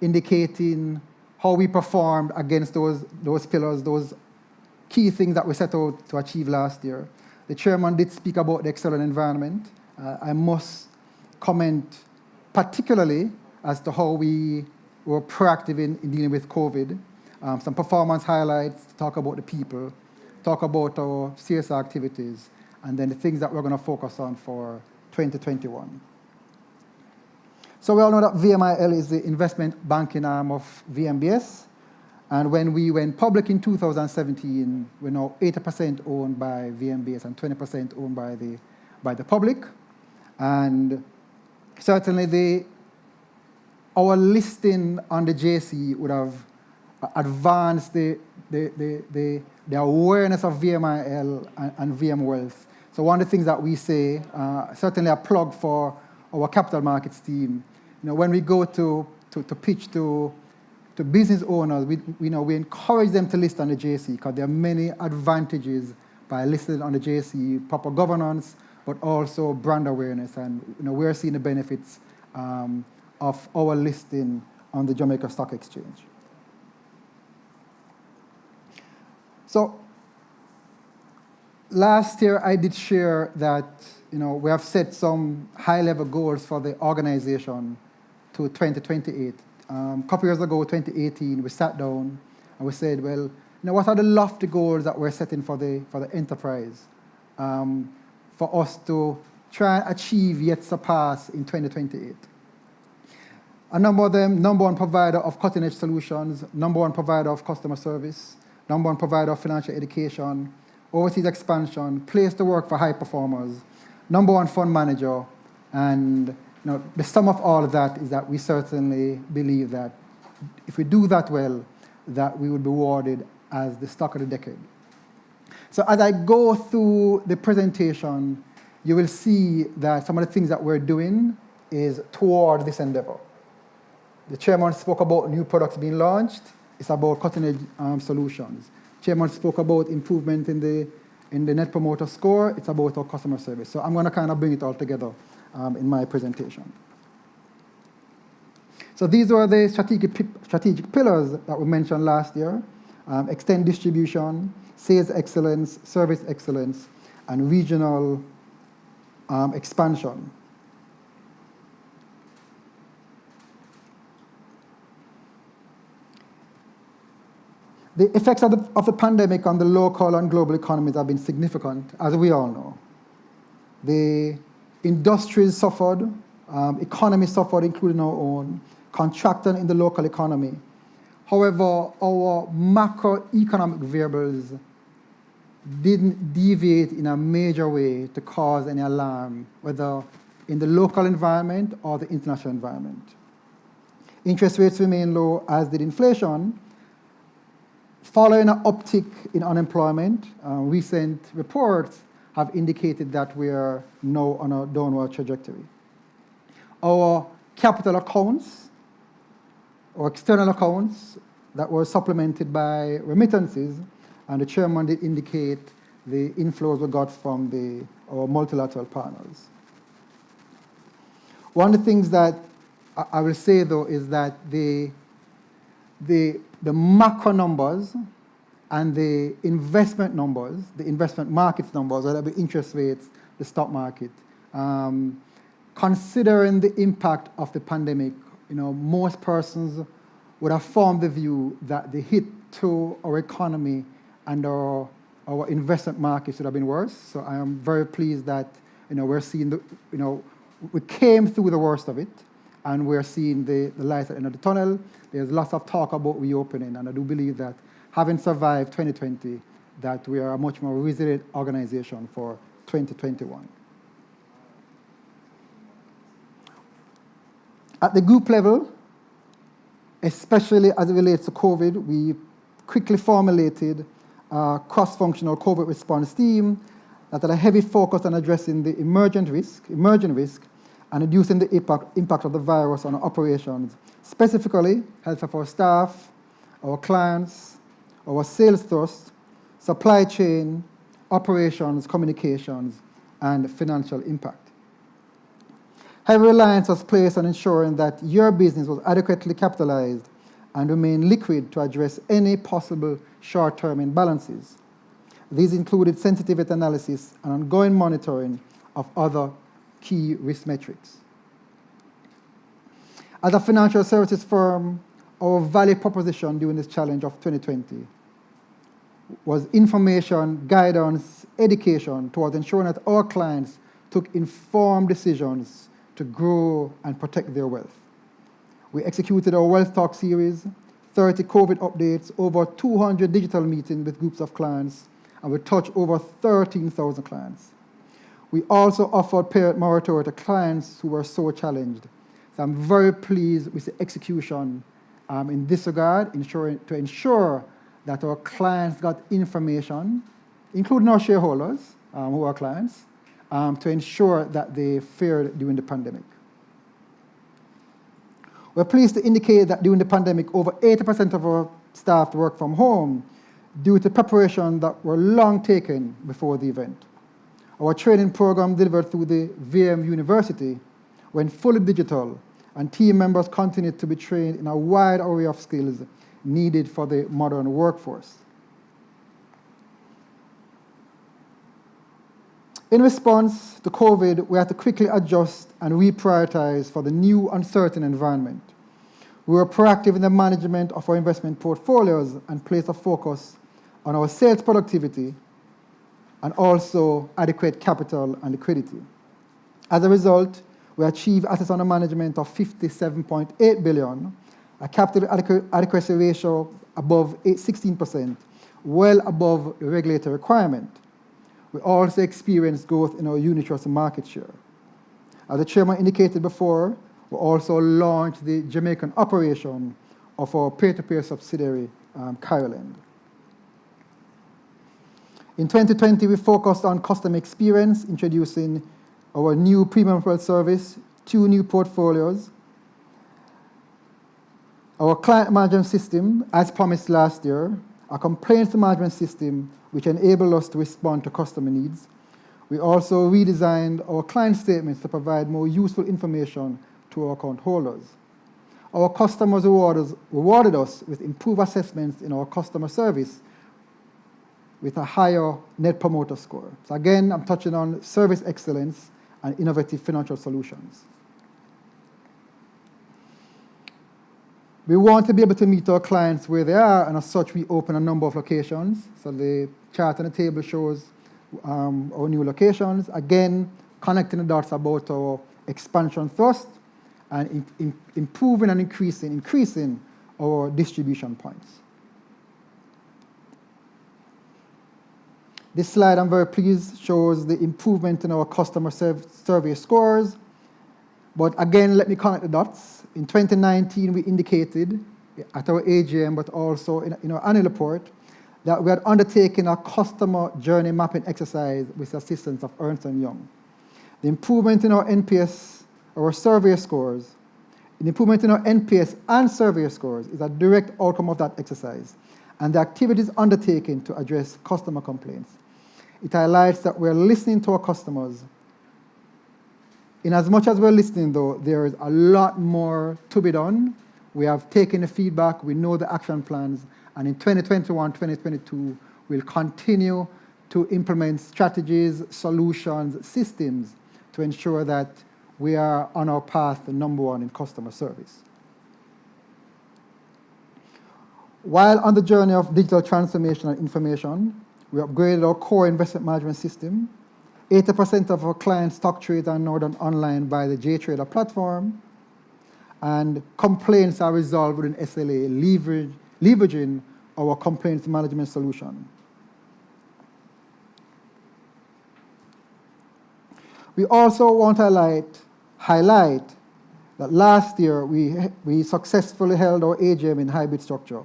indicating how we performed against those pillars, those key things that we set out to achieve last year. The chairman did speak about the external environment. I must comment particularly as to how we were proactive in dealing with COVID. Some performance highlights, talk about the people, talk about our CSR activities, and then the things that we're going to focus on for 2021. So we all know that VMIL is the investment banking arm of VMBS. And when we went public in 2017, we're now 80% owned by VMBS and 20% owned by the public. And certainly our listing on the JSE would have advanced the awareness of VMIL and VM Wealth. So one of the things that we say, certainly a plug for our capital markets team, when we go to pitch to business owners, we encourage them to list on the JSE because there are many advantages by listing on the JSE, proper governance, but also brand awareness. And we're seeing the benefits of our listing on the Jamaica Stock Exchange. So last year I did share that we have set some high-level goals for the organization to 2028. A couple years ago, 2018, we sat down and we said, well, what are the lofty goals that we're setting for the enterprise for us to try and achieve yet surpass in 2028? A number of them: number one provider of cutting-edge solutions, number one provider of customer service, number one provider of financial education, overseas expansion, place to work for high performers, number one fund manager, and the sum of all of that is that we certainly believe that if we do that well, that we would be awarded as the stock of the decade. So as I go through the presentation, you will see that some of the things that we're doing is toward this endeavor. The chairman spoke about new products being launched. It's about cutting-edge solutions. Chairman spoke about improvement in the Net Promoter Score. It's about our customer service. So I'm going to kind of bring it all together in my presentation. So these are the strategic pillars that we mentioned last year: extend distribution, sales excellence, service excellence, and regional expansion. The effects of the pandemic on the local and global economies have been significant, as we all know. The industries suffered, economies suffered, including our own, contracted in the local economy. However, our macroeconomic variables didn't deviate in a major way to cause any alarm, whether in the local environment or the international environment. Interest rates remain low, as did inflation. Following an uptick in unemployment, recent reports have indicated that we are now on a downward trajectory. Our capital accounts, or external accounts, that were supplemented by remittances, and the chairman did indicate the inflows we got from our multilateral partners. One of the things that I will say, though, is that the macro numbers and the investment numbers, the investment markets numbers, whether it be interest rates, the stock market, considering the impact of the pandemic, most persons would have formed the view that the hit to our economy and our investment markets should have been worse. So I am very pleased that we're seeing we came through the worst of it, and we're seeing the light at the end of the tunnel. There's lots of talk about reopening, and I do believe that having survived 2020, that we are a much more resilient organization for 2021. At the group level, especially as it relates to COVID, we quickly formulated a cross-functional COVID response team that had a heavy focus on addressing the emerging risk, and reducing the impact of the virus on our operations, specifically health of our staff, our clients, our sales thrust, supply chain, operations, communications, and financial impact. Heavy reliance was placed on ensuring that your business was adequately capitalized and remained liquid to address any possible short-term imbalances. These included sensitivity analysis and ongoing monitoring of other key risk metrics. As a financial services firm, our value proposition during this challenge of 2020 was information, guidance, education towards ensuring that our clients took informed decisions to grow and protect their wealth. We executed our Wealth Talk series, 30 COVID updates, over 200 digital meetings with groups of clients, and we touched over 13,000 clients. We also offered parent moratoria to clients who were so challenged. So I'm very pleased with the execution in this regard, to ensure that our clients got information, including our shareholders, who are clients, to ensure that they fared during the pandemic. We're pleased to indicate that during the pandemic, over 80% of our staff worked from home due to preparation that were long taken before the event. Our training program delivered through the VM University went fully digital, and team members continued to be trained in a wide array of skills needed for the modern workforce. In response to COVID, we had to quickly adjust and reprioritize for the new uncertain environment. We were proactive in the management of our investment portfolios and placed a focus on our sales productivity and also adequate capital and liquidity. As a result, we achieved assets under management of $57.8 billion, a capital adequacy ratio above 16%, well above the regulatory requirement. We also experienced growth in our unit trust market share. As the chairman indicated before, we also launched the Jamaican operation of our peer-to-peer subsidiary, Caroland. In 2020, we focused on customer experience, introducing our new premium wealth service, 2 new portfolios, our client management system, as promised last year, a complaints management system which enabled us to respond to customer needs. We also redesigned our client statements to provide more useful information to our account holders. Our customers rewarded us with improved assessments in our customer service with a higher Net Promoter Score. So again, I'm touching on service excellence and innovative financial solutions. We want to be able to meet our clients where they are, and as such, we open a number of locations. So the chart on the table shows our new locations. Again, connecting the dots about our expansion thrust and improving and increasing our distribution points. This slide, I'm very pleased, shows the improvement in our customer survey scores. But again, let me connect the dots. In 2019, we indicated at our AGM, but also in our annual report, that we had undertaken a customer journey mapping exercise with the assistance of Ernst & Young. The improvement in our NPS, our survey scores, the improvement in our NPS and survey scores is a direct outcome of that exercise, and the activities undertaken to address customer complaints. It highlights that we're listening to our customers. In as much as we're listening, though, there is a lot more to be done. We have taken the feedback, we know the action plans, and in 2021, 2022, we'll continue to implement strategies, solutions, systems to ensure that we are on our path to #1 in customer service. While on the journey of digital transformation and information, we upgraded our core investment management system. 80% of our client stock trades are now done online by the JTrader platform, and complaints are resolved within SLA, leveraging our complaints management solution. We also want to highlight that last year we successfully held our AGM in hybrid structure.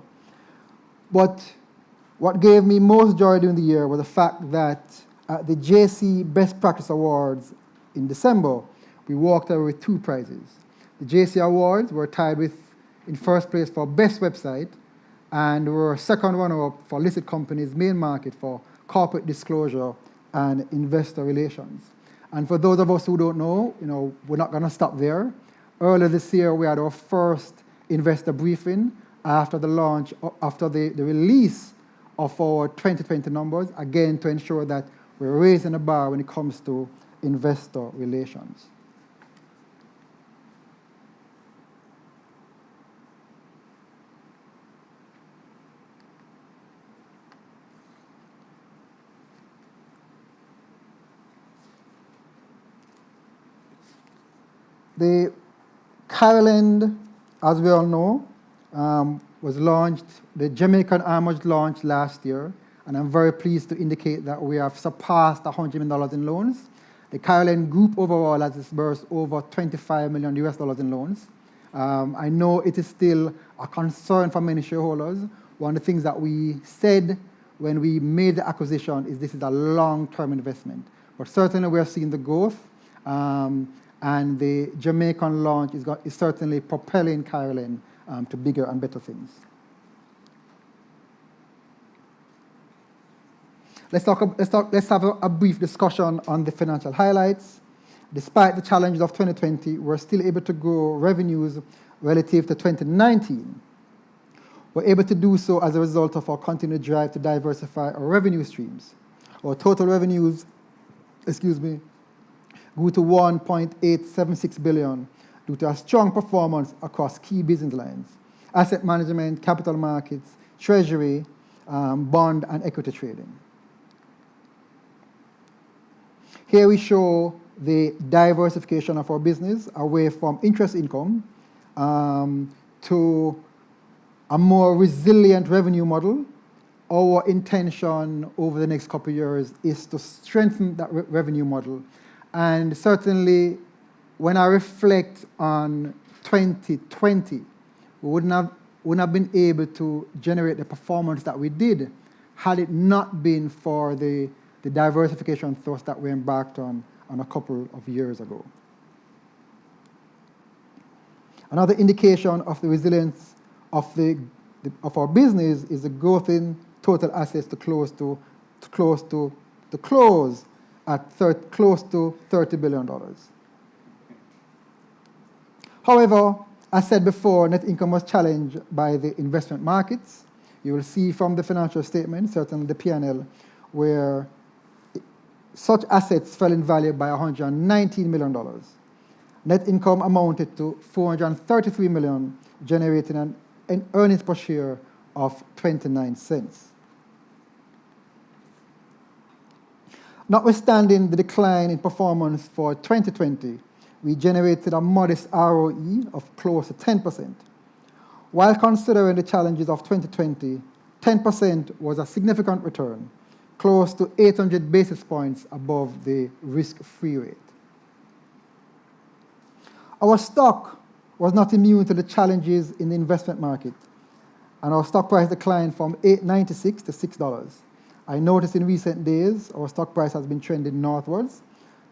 But what gave me most joy during the year was the fact that at the JC Best Practice Awards in December, we walked away with 2 prizes. The JC Awards were tied with, in first place for Best Website, and we were second runner-up for listed companies, main market for corporate disclosure and investor relations. And for those of us who don't know, we're not going to stop there. Earlier this year, we had our first investor briefing after the launch, after the release of our 2020 numbers, again to ensure that we're raising the bar when it comes to investor relations. The Caroline, as we all know, was launched, the Jamaican arm was launched last year, and I'm very pleased to indicate that we have surpassed $100 million in loans. The Caroline Group overall has disbursed over $25 million in loans. I know it is still a concern for many shareholders. One of the things that we said when we made the acquisition is this is a long-term investment. But certainly we are seeing the growth, and the Jamaican launch is certainly propelling Caroline to bigger and better things. Let's have a brief discussion on the financial highlights. Despite the challenges of 2020, we're still able to grow revenues relative to 2019. We're able to do so as a result of our continued drive to diversify our revenue streams. Our total revenues, grew to $1.876 billion due to a strong performance across key business lines: asset management, capital markets, treasury, bond and equity trading. Here we show the diversification of our business away from interest income to a more resilient revenue model. Our intention over the next couple of years is to strengthen that revenue model. And certainly, when I reflect on 2020, we wouldn't have been able to generate the performance that we did had it not been for the diversification thrust that we embarked on a couple of years ago. Another indication of the resilience of our business is the growth in total assets to close at close to $30 billion. However, as said before, net income was challenged by the investment markets. You will see from the financial statement, certainly the P&L, where such assets fell in value by $119 million. Net income amounted to $433 million, generating an earnings per share of 29 cents. Notwithstanding the decline in performance for 2020, we generated a modest ROE of close to 10%. While considering the challenges of 2020, 10% was a significant return, close to 800 basis points above the risk-free rate. Our stock was not immune to the challenges in the investment market, and our stock price declined from $8.96 to $6. I noticed in recent days our stock price has been trending northwards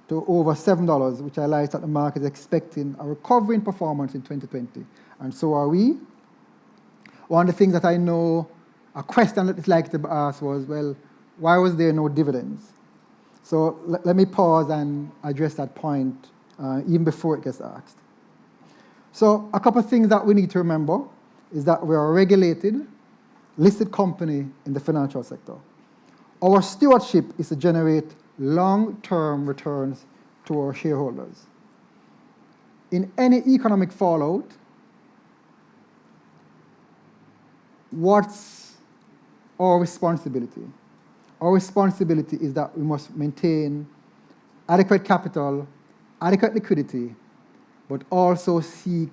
to over $7, which highlights that the market is expecting a recovery in performance in 2020, and so are we. One of the things that I know, a question that is likely to be asked was, well, why was there no dividends? So let me pause and address that point even before it gets asked. So a couple of things that we need to remember is that we are a regulated, listed company in the financial sector. Our stewardship is to generate long-term returns to our shareholders. In any economic fallout, what's our responsibility? Our responsibility is that we must maintain adequate capital, adequate liquidity, but also seek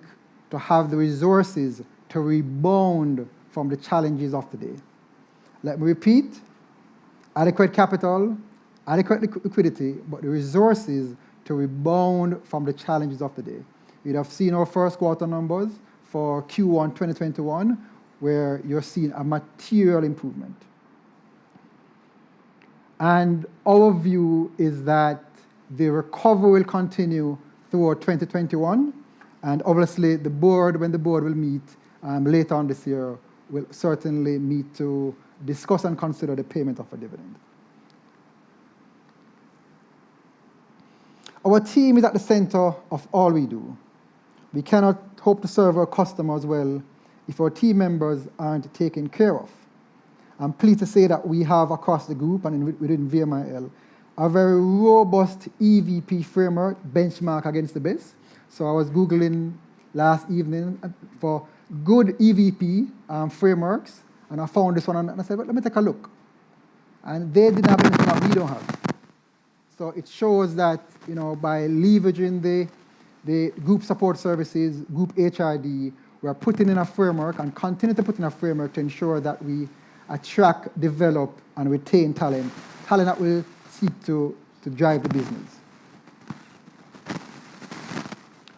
to have the resources to rebound from the challenges of the day. Let me repeat, adequate capital, adequate liquidity, but the resources to rebound from the challenges of the day. You'd have seen our first quarter numbers for Q1 2021, where you're seeing a material improvement. And our view is that the recovery will continue throughout 2021, and obviously the board, when the board will meet later on this year, will certainly meet to discuss and consider the payment of a dividend. Our team is at the center of all we do. We cannot hope to serve our customers well if our team members aren't taken care of. I'm pleased to say that we have across the group and within VMIL a very robust EVP framework benchmark against the best. So I was Googling last evening for good EVP frameworks, and I found this one, and I said, well, let me take a look. And they didn't have anything that we don't have. So it shows that, by leveraging the group support services, group HRD, we're putting in a framework and continue to put in a framework to ensure that we attract, develop, and retain talent that will seek to drive the business.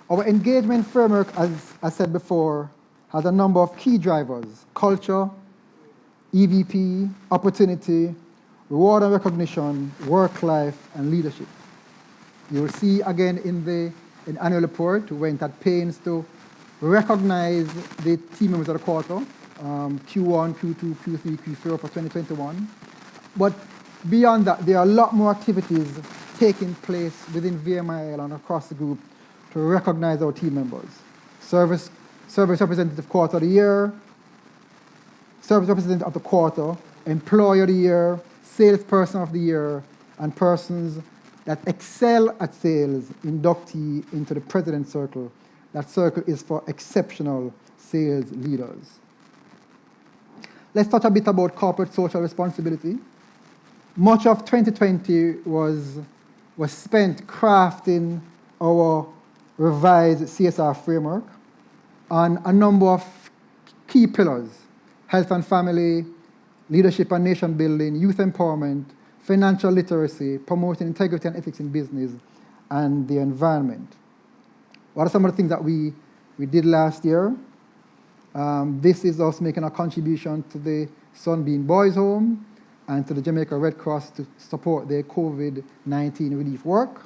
Our engagement framework, as I said before, has a number of key drivers: culture, EVP, opportunity, reward and recognition, work life, and leadership. You will see again in the annual report, we went at pains to recognize the team members of the quarter, Q1, Q2, Q3, Q4 for 2021. But beyond that, there are a lot more activities taking place within VMIL and across the group to recognize our team members. Service representative quarter of the year, service representative of the quarter, employee of the year, salesperson of the year, and persons that excel at sales, inductee into the President's Circle. That circle is for exceptional sales leaders. Let's talk a bit about corporate social responsibility. Much of 2020 was spent crafting our revised CSR framework on a number of key pillars: health and family, leadership and nation building, youth empowerment, financial literacy, promoting integrity and ethics in business, and the environment. What are some of the things that we did last year? This is us making a contribution to the Sunbeam Boys Home and to the Jamaica Red Cross to support their COVID-19 relief work.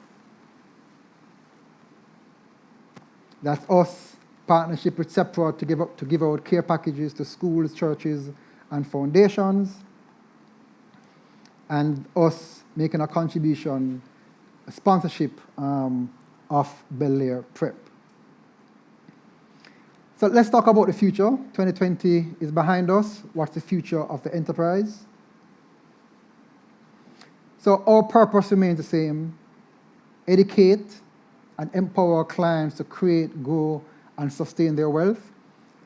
That's us, partnership with Separate to give out care packages to schools, churches, and foundations. And us making a contribution, a sponsorship of Bel Air Prep. So let's talk about the future. 2020 is behind us. What's the future of the enterprise? So our purpose remains the same: educate and empower our clients to create, grow, and sustain their wealth.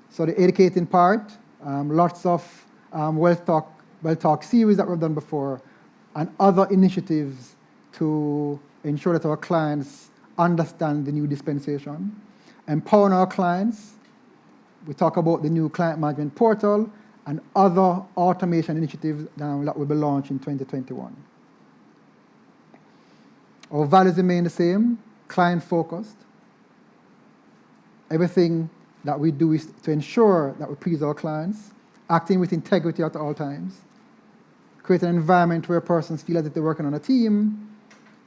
So the educating part, lots of Wealth Talk series that we've done before, and other initiatives to ensure that our clients understand the new dispensation. Empowering our clients, we talk about the new client management portal and other automation initiatives that will be launched in 2021. Our values remain the same: client-focused. Everything that we do is to ensure that we please our clients, acting with integrity at all times, create an environment where persons feel as if they're working on a team,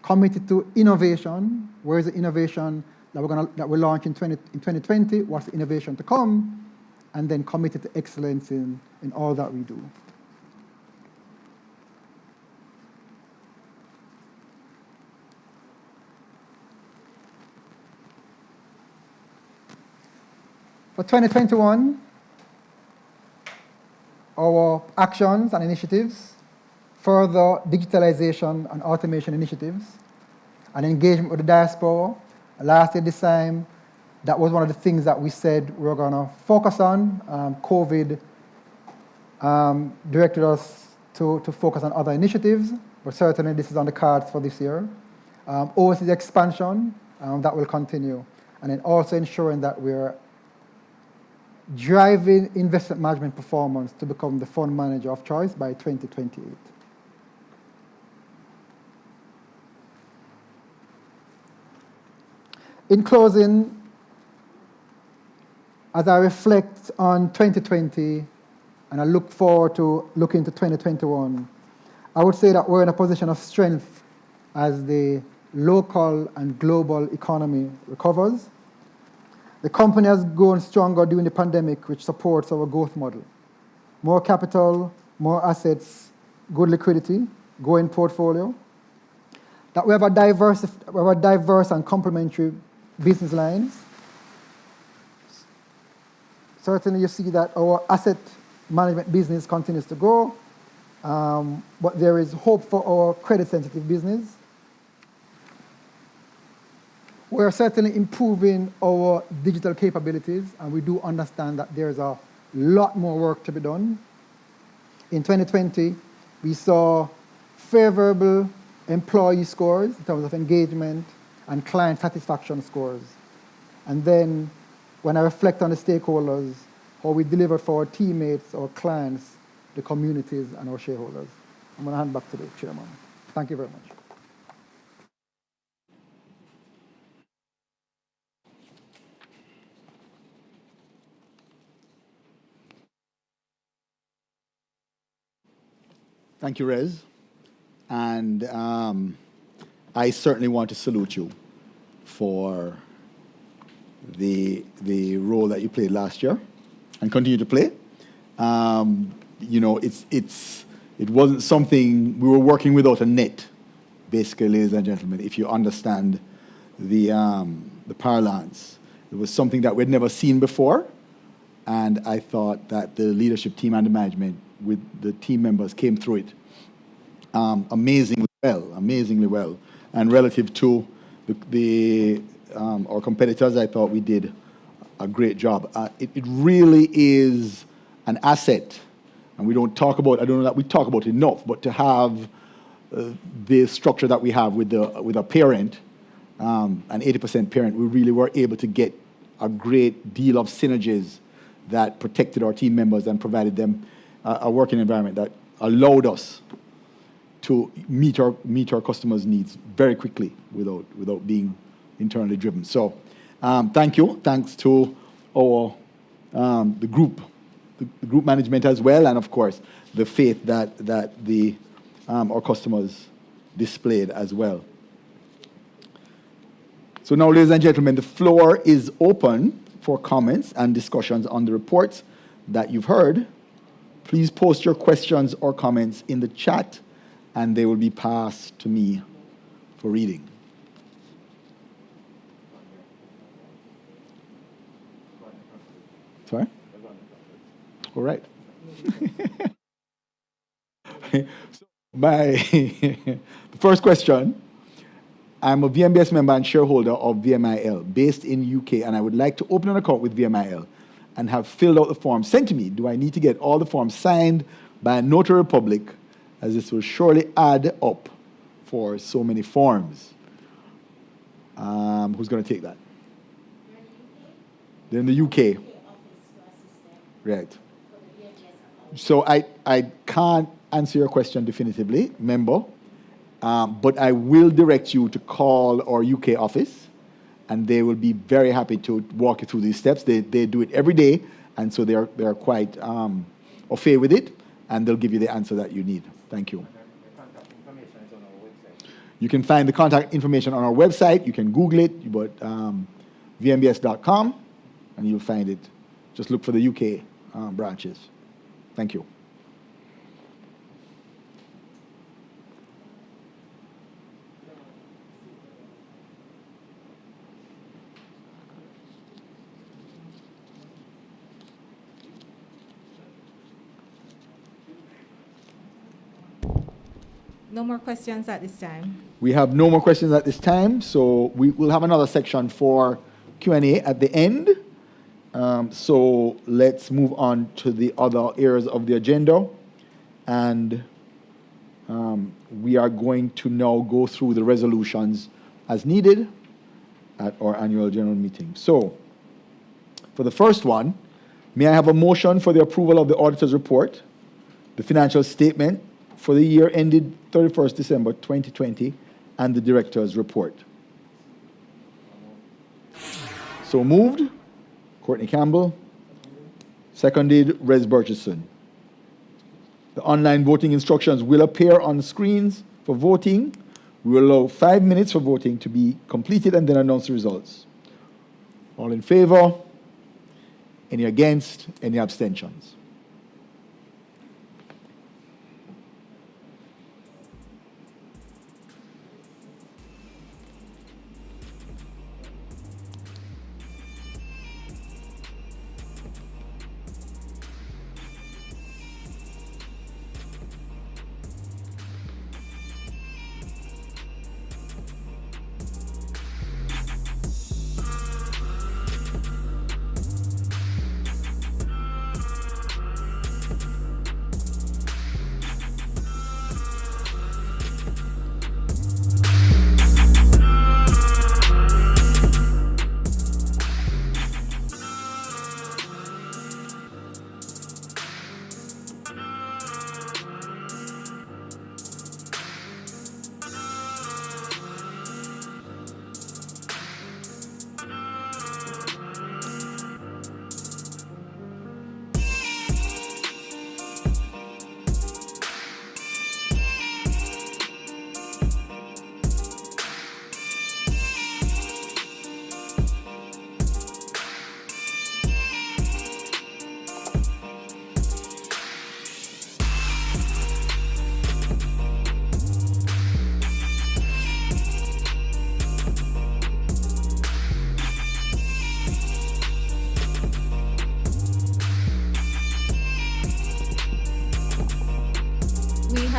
committed to innovation. Where is the innovation that we'll launch in 2020? What's the innovation to come? And then committed to excellence in all that we do. For 2021, our actions and initiatives: further digitalization and automation initiatives, and engagement with the diaspora. Last year, this time, that was one of the things that we said we were going to focus on. COVID directed us to focus on other initiatives, but certainly this is on the cards for this year. Overseas expansion, that will continue. And then also ensuring that we're driving investment management performance to become the fund manager of choice by 2028. In closing, as I reflect on 2020 and I look forward to looking to 2021, I would say that we're in a position of strength as the local and global economy recovers. The company has grown stronger during the pandemic, which supports our growth model. More capital, more assets, good liquidity, growing portfolio. that we have a diverse and complementary business lines. Certainly you see that our asset management business continues to grow, but there is hope for our credit-sensitive business. We are certainly improving our digital capabilities, and we do understand that there's a lot more work to be done. In 2020, we saw favorable employee scores in terms of engagement and client satisfaction scores. And then when I reflect on the stakeholders, how we deliver for our teammates, our clients, the communities, and our shareholders. I'm going to hand back to the chairman. Thank you very much. Thank you, Rez. And I certainly want to salute you for the role that you played last year and continue to play. You know, it wasn't something we were working without a net, basically, ladies and gentlemen. If you understand the parlance, it was something that we'd never seen before, and I thought that the leadership team and the management with the team members came through it amazingly well. And relative to our competitors, I thought we did a great job. It really is an asset, and I don't know that we talk about it enough, but to have the structure that we have with a parent, an 80% parent, we really were able to get a great deal of synergies that protected our team members and provided them a working environment that allowed us to meet our customers' needs very quickly without being internally driven. So thank you. Thanks to our the group management as well, and of course the faith that our customers displayed as well. So now, ladies and gentlemen, the floor is open for comments and discussions on the reports that you've heard. Please post your questions or comments in the chat, and they will be passed to me for reading. Sorry? All right. So the first question. I'm a VMBS member and shareholder of VMIL based in UK, and I would like to open an account with VMIL and have filled out the form sent to me. Do I need to get all the forms signed by a notary public, as this will surely add up for so many forms? Who's going to take that? They're in the UK. Right. So I can't answer your question definitively, member. But I will direct you to call our UK office, and they will be very happy to walk you through these steps. They do it every day, and so they are quite au fait with it, and they'll give you the answer that you need. Thank you. The contact information is on our website. You can find the contact information on our website. You can Google it, but vmbs.com, and you'll find it. Just look for the UK branches. Thank you. No more questions at this time. We have no more questions at this time, so we will have another section for Q&A at the end. So let's move on to the other areas of the agenda. And we are going to now go through the resolutions as needed at our annual general meeting. So for the first one, may I have a motion for the approval of the auditor's report, the financial statement for the year ended 31st December 2020, and the director's report? So moved, Courtney Campbell. Seconded, Rez Burchison. The online voting instructions will appear on screens for voting. We will allow 5 minutes for voting to be completed and then announce the results. All in favor? Any against? Any abstentions?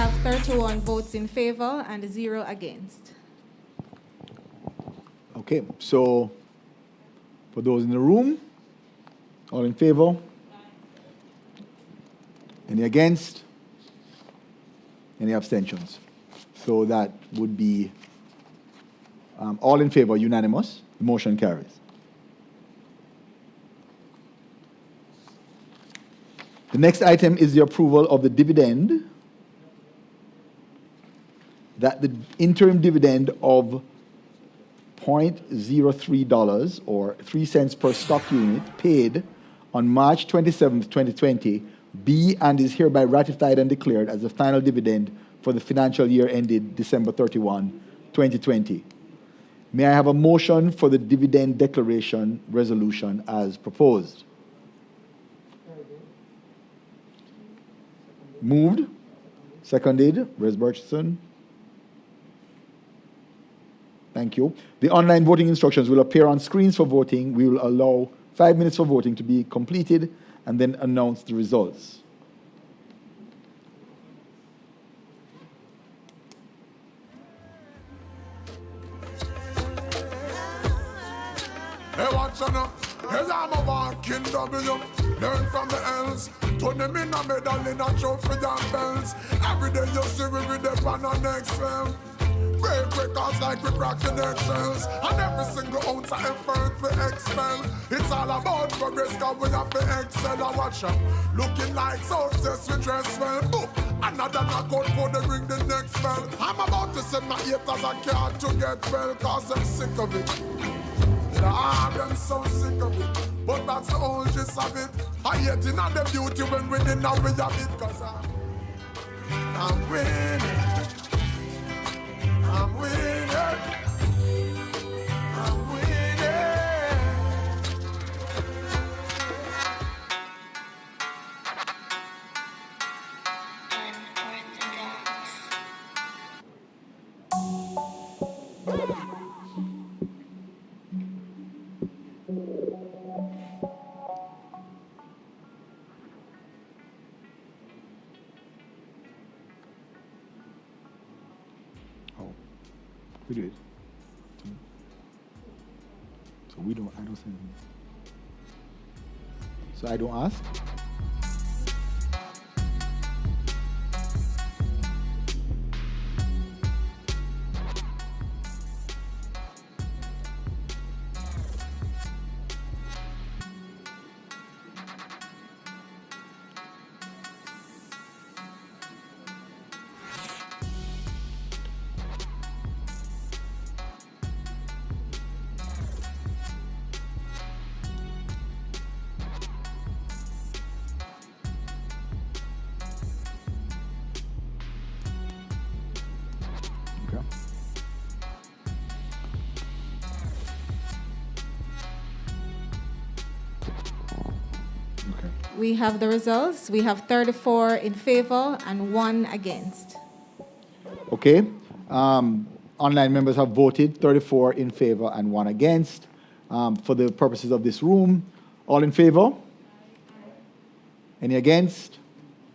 have 31 votes in favor and 0 against. Okay, so for those in the room, all in favor? Any against? Any abstentions? So that would be all in favor, unanimous. The motion carries. The next item is the approval of the dividend. That the interim dividend of $0.03 or 3 cents per stock unit paid on March 27th, 2020 be and is hereby ratified and declared as the final dividend for the financial year ended December 31, 2020. May I have a motion for the dividend declaration resolution as proposed? Moved. Seconded. Res Burchison. Thank you. The online voting instructions will appear on screens for voting. We will allow 5 minutes for voting to be completed and then announce the results. Hey, watch on up. Hey, I'm a walking W. Learn from the L's. Turn them in a medal in a trophy and bells. Every day you see we with the pan on next level. Break records like we cracking eggshells. And every single ounce of effort we expel. It's all about progress, cause we have to excel. And watch out, looking like success, we dress well. Boom, another knockout for the ring, the next bell. I'm about to send my haters a card to get well, cause I'm sick of it. I'm so sick of it, but that's the whole gist of it. I hate in the beauty when we did now we have it, cause I'm winning. I'm winning. I'm winning. We do it. So we don't, I don't send them. So I don't ask. We have the results. We have 34 in favor and 1 against. Okay. Online members have voted 34 in favor and 1 against. For the purposes of this room, all in favor? Any against?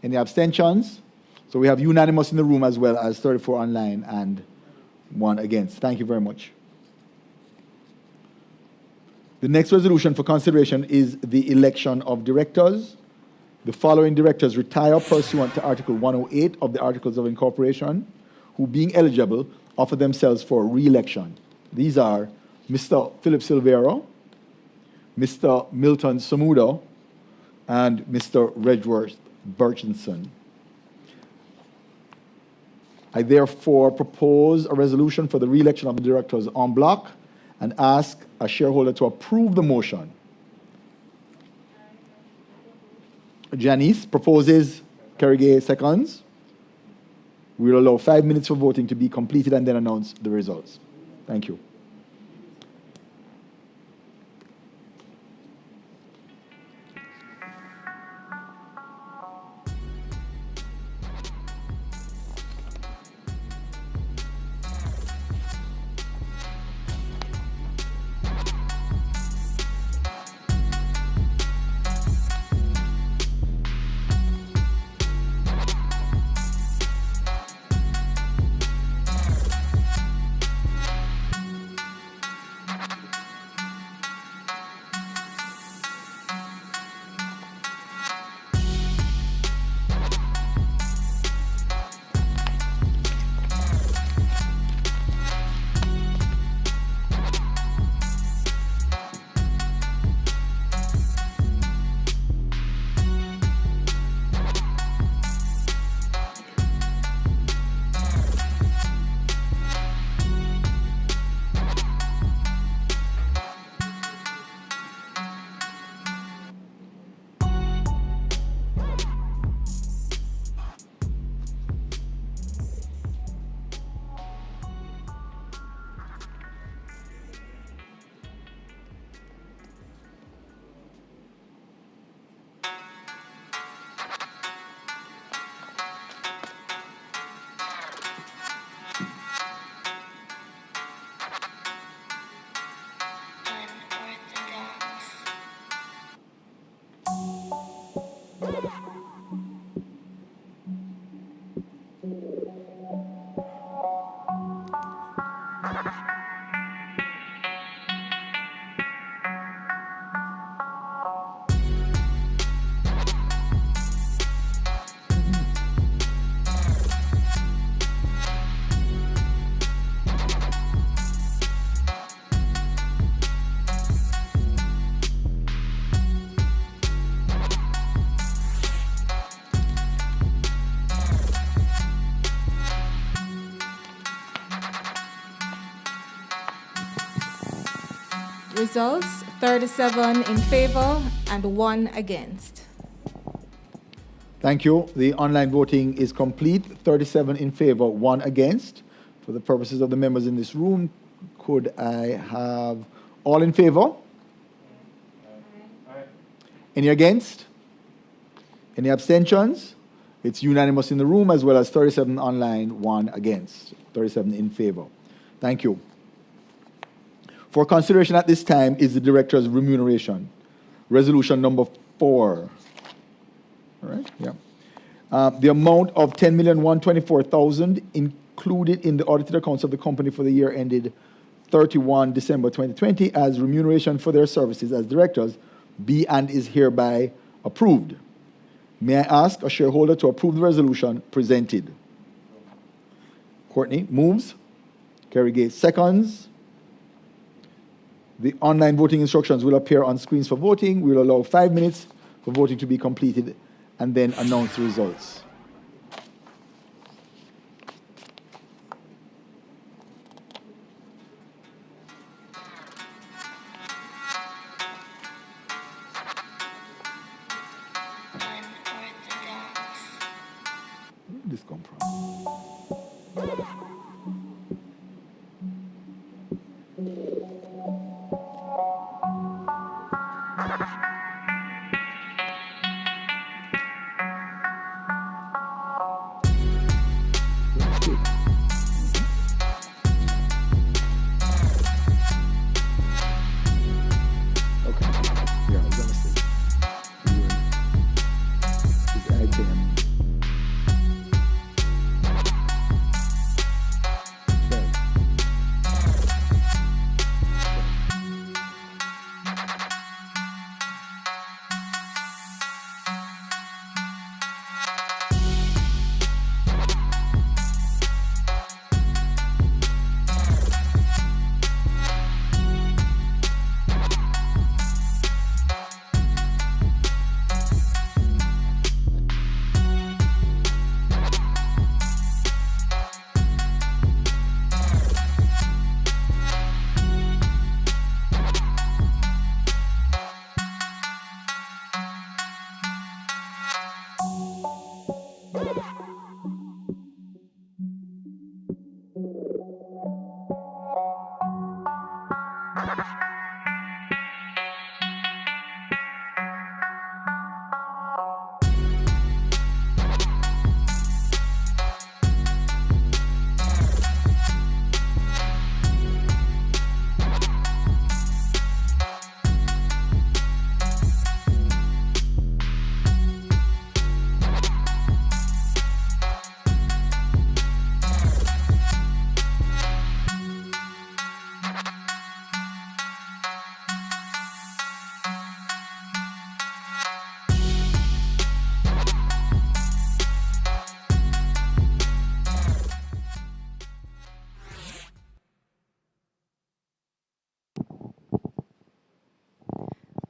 Any abstentions? So we have unanimous in the room as well as 34 online and 1 against. Thank you very much. The next resolution for consideration is the election of directors. The following directors retire pursuant to Article 108 of the Articles of Incorporation, who, being eligible, offer themselves for re-election. These are Mr. Philip Silvero, Mr. Milton Samuda, and Mr. Redworth Burchinson. I therefore propose a resolution for the re-election of the directors en bloc and ask a shareholder to approve the motion. Janice proposes, Kerrigan seconds. We will allow 5 minutes for voting to be completed and then announce the results. Thank you. results, 37 in favor and 1 against. Thank you. The online voting is complete. 37 in favor, 1 against. For the purposes of the members in this room, could I have all in favor? Any against? Any abstentions? It's unanimous in the room, as well as 37 online, 1 against. 37 in favor. Thank you. For consideration at this time is the director's remuneration. Resolution number 4. All right, yeah. The amount of $10,124,000 included in the audited accounts of the company for the year ended 31 December 2020 as remuneration for their services as directors be and is hereby approved. May I ask a shareholder to approve the resolution presented? Courtney moves. Kerry Gay seconds. The online voting instructions will appear on screens for voting. We will allow 5 minutes for voting to be completed and then announce the results. Where did this come from?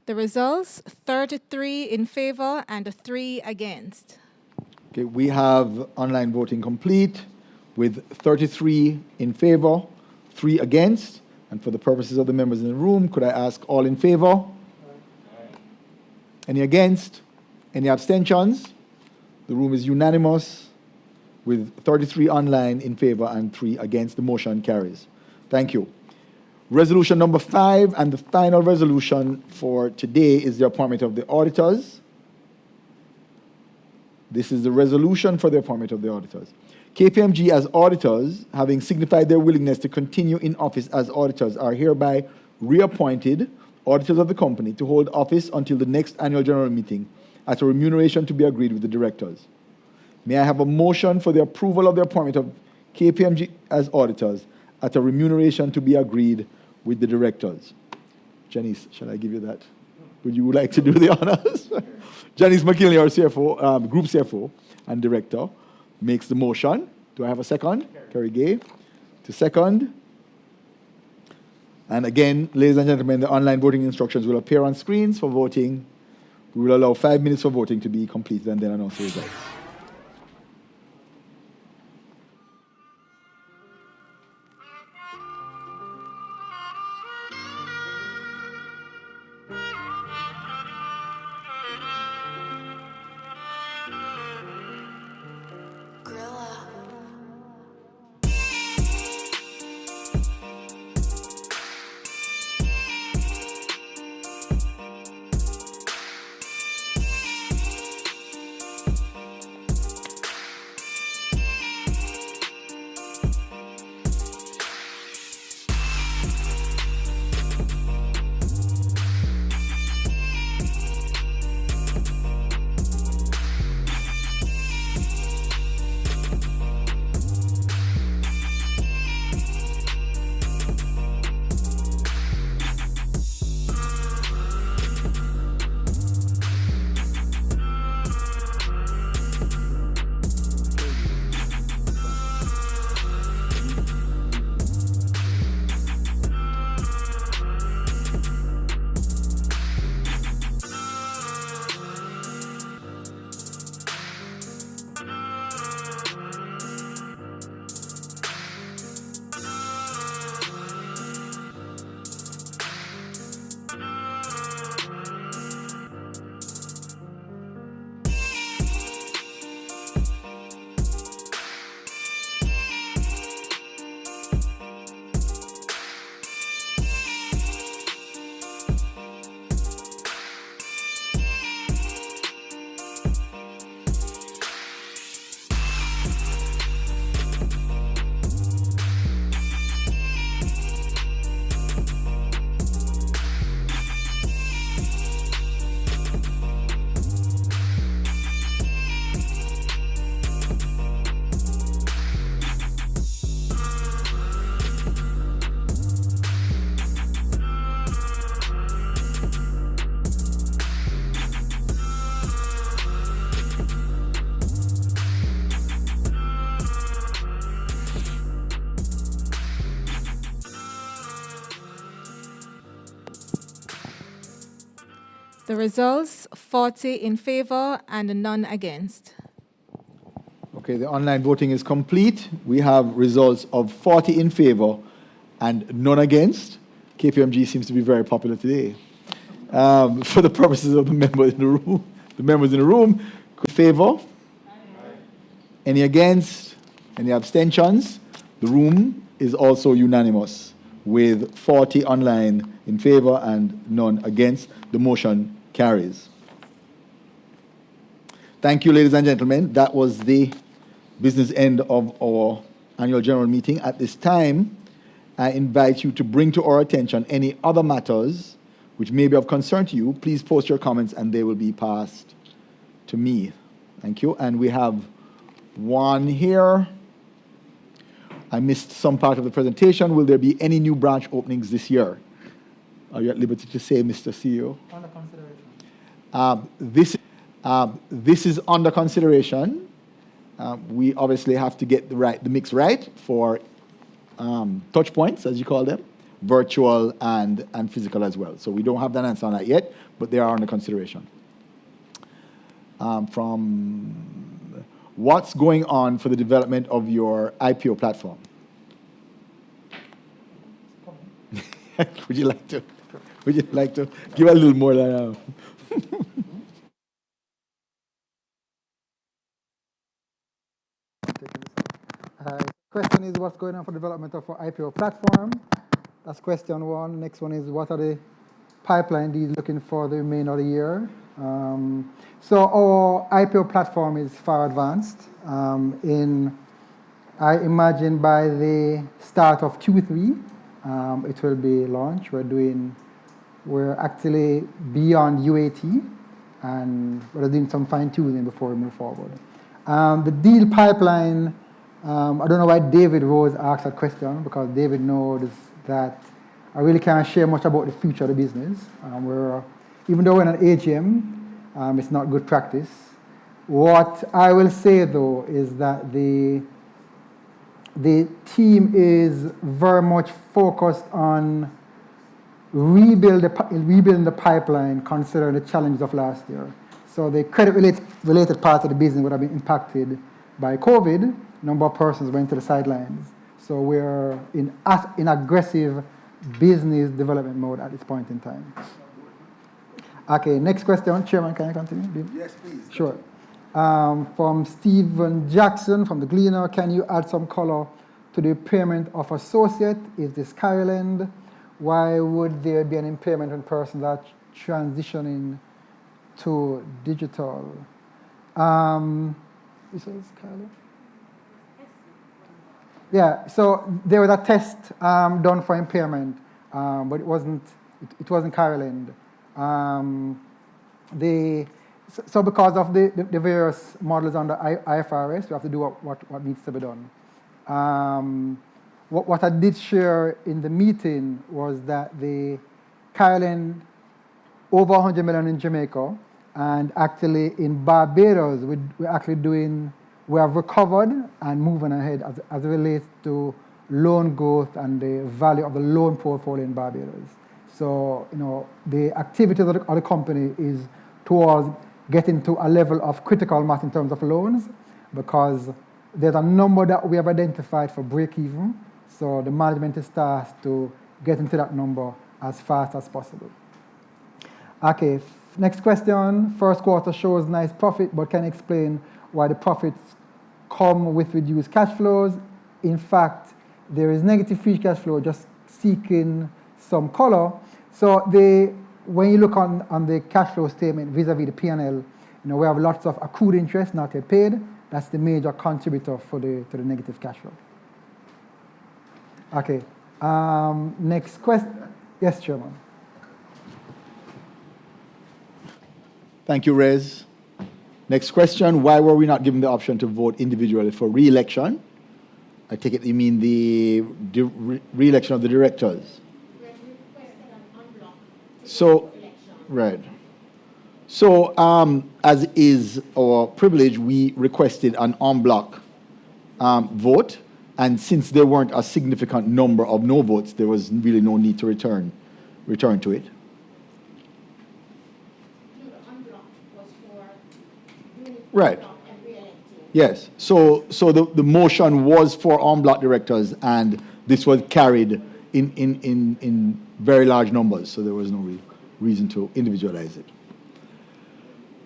The results, 33 in favor and 3 against. Okay, we have online voting complete with 33 in favor, 3 against. And for the purposes of the members in the room, could I ask all in favor? Any against? Any abstentions? The room is unanimous with 33 online in favor and 3 against. The motion carries. Thank you. Resolution number 5 and the final resolution for today is the appointment of the auditors. This is the resolution for the appointment of the auditors. KPMG as auditors, having signified their willingness to continue in office as auditors, are hereby reappointed auditors of the company to hold office until the next annual general meeting at a remuneration to be agreed with the directors. May I have a motion for the approval of the appointment of KPMG as auditors at a remuneration to be agreed with the directors? Janice, shall I give you that? Would you like to do the honors? Janice McKinley, our CFO, Group CFO and Director, makes the motion. Do I have a second? Kerry Gay. To second. And again, ladies and gentlemen, the online voting instructions will appear on screens for voting. We will allow 5 minutes for voting to be completed and then announce the results. The results, 40 in favor and none against. Okay, the online voting is complete. We have results of 40 in favor and none against. KPMG seems to be very popular today. For the purposes of the members in the room, in favor? Any against? Any abstentions? The room is also unanimous with 40 online in favor and none against. The motion carries. Thank you, ladies and gentlemen. That was the business end of our annual general meeting. At this time, I invite you to bring to our attention any other matters which may be of concern to you. Please post your comments and they will be passed to me. Thank you. And we have one here. I missed some part of the presentation. Will there be any new branch openings this year? Are you at liberty to say, Mr. CEO? Under consideration. This is under consideration. We obviously have to get the mix right for touch points, as you call them, virtual and physical as well. So we don't have that answer on that yet, but they are under consideration. From what's going on for the development of your IPO platform? Would you like to give a little more than Question is what's going on for development of our IPO platform? That's question one. Next one is what are the pipeline deals looking for the remainder of the year? So our IPO platform is far advanced. I imagine by the start of Q3, it will be launched. We're actually beyond UAT, and we're doing some fine tuning before we move forward. The deal pipeline. I don't know why David Rose asked that question, because David knows that I really can't share much about the future of the business. Even though we're in an AGM, it's not good practice. What I will say, though, is that the team is very much focused on rebuilding the pipeline, considering the challenges of last year. So the credit-related part of the business would have been impacted by COVID. Number of persons went to the sidelines. So we're in aggressive business development mode at this point in time. Okay, next question. Chairman, can I continue? Yes, please. Sure. From Stephen Jackson from the Gleaner, can you add some color to the impairment of associate? Is this Skyland? Why would there be an impairment when persons are transitioning to digital? This is Skyland? Yeah, so there was a test done for impairment, but it wasn't Caroland. So because of the various models under IFRS, we have to do what needs to be done. What I did share in the meeting was that the Caroland over 100 million in Jamaica, and actually in Barbados, we have recovered and moving ahead as it relates to loan growth and the value of the loan portfolio in Barbados. So, the activity of the company is towards getting to a level of critical mass in terms of loans, because there's a number that we have identified for break-even. So the management is tasked to get into that number as fast as possible. Okay, next question. First quarter shows nice profit, but can you explain why the profits come with reduced cash flows? In fact, there is negative free cash flow, just seeking some color. So when you look on the cash flow statement vis-a-vis the P&L, we have lots of accrued interest not yet paid. That's the major contributor to the negative cash flow. Okay, next question. Yes, Chairman. Thank you, Rez. Next question, why were we not given the option to vote individually for re-election? I take it you mean the re-election of the directors. So, right. So, as is our privilege, we requested an en bloc vote, and since there weren't a significant number of no votes, there was really no need to return to it. Right. Yes. So the motion was for en bloc directors, and this was carried in very large numbers, so there was no reason to individualize it.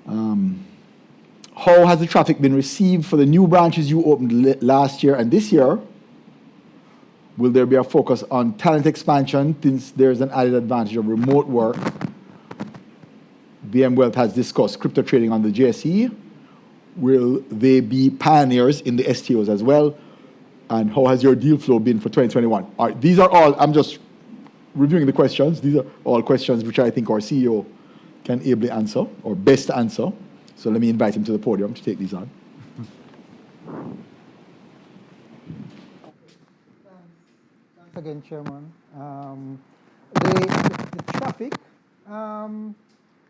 How has the traffic been received for the new branches you opened last year and this year? Will there be a focus on talent expansion since there's an added advantage of remote work? VM Wealth has discussed crypto trading on the JSE. Will they be pioneers in the STOs as well? And how has your deal flow been for 2021? All right, these are all, I'm just reviewing the questions. These are all questions which I think our CEO can ably answer, or best answer. So let me invite him to the podium to take these on. Thanks again, Chairman. The traffic.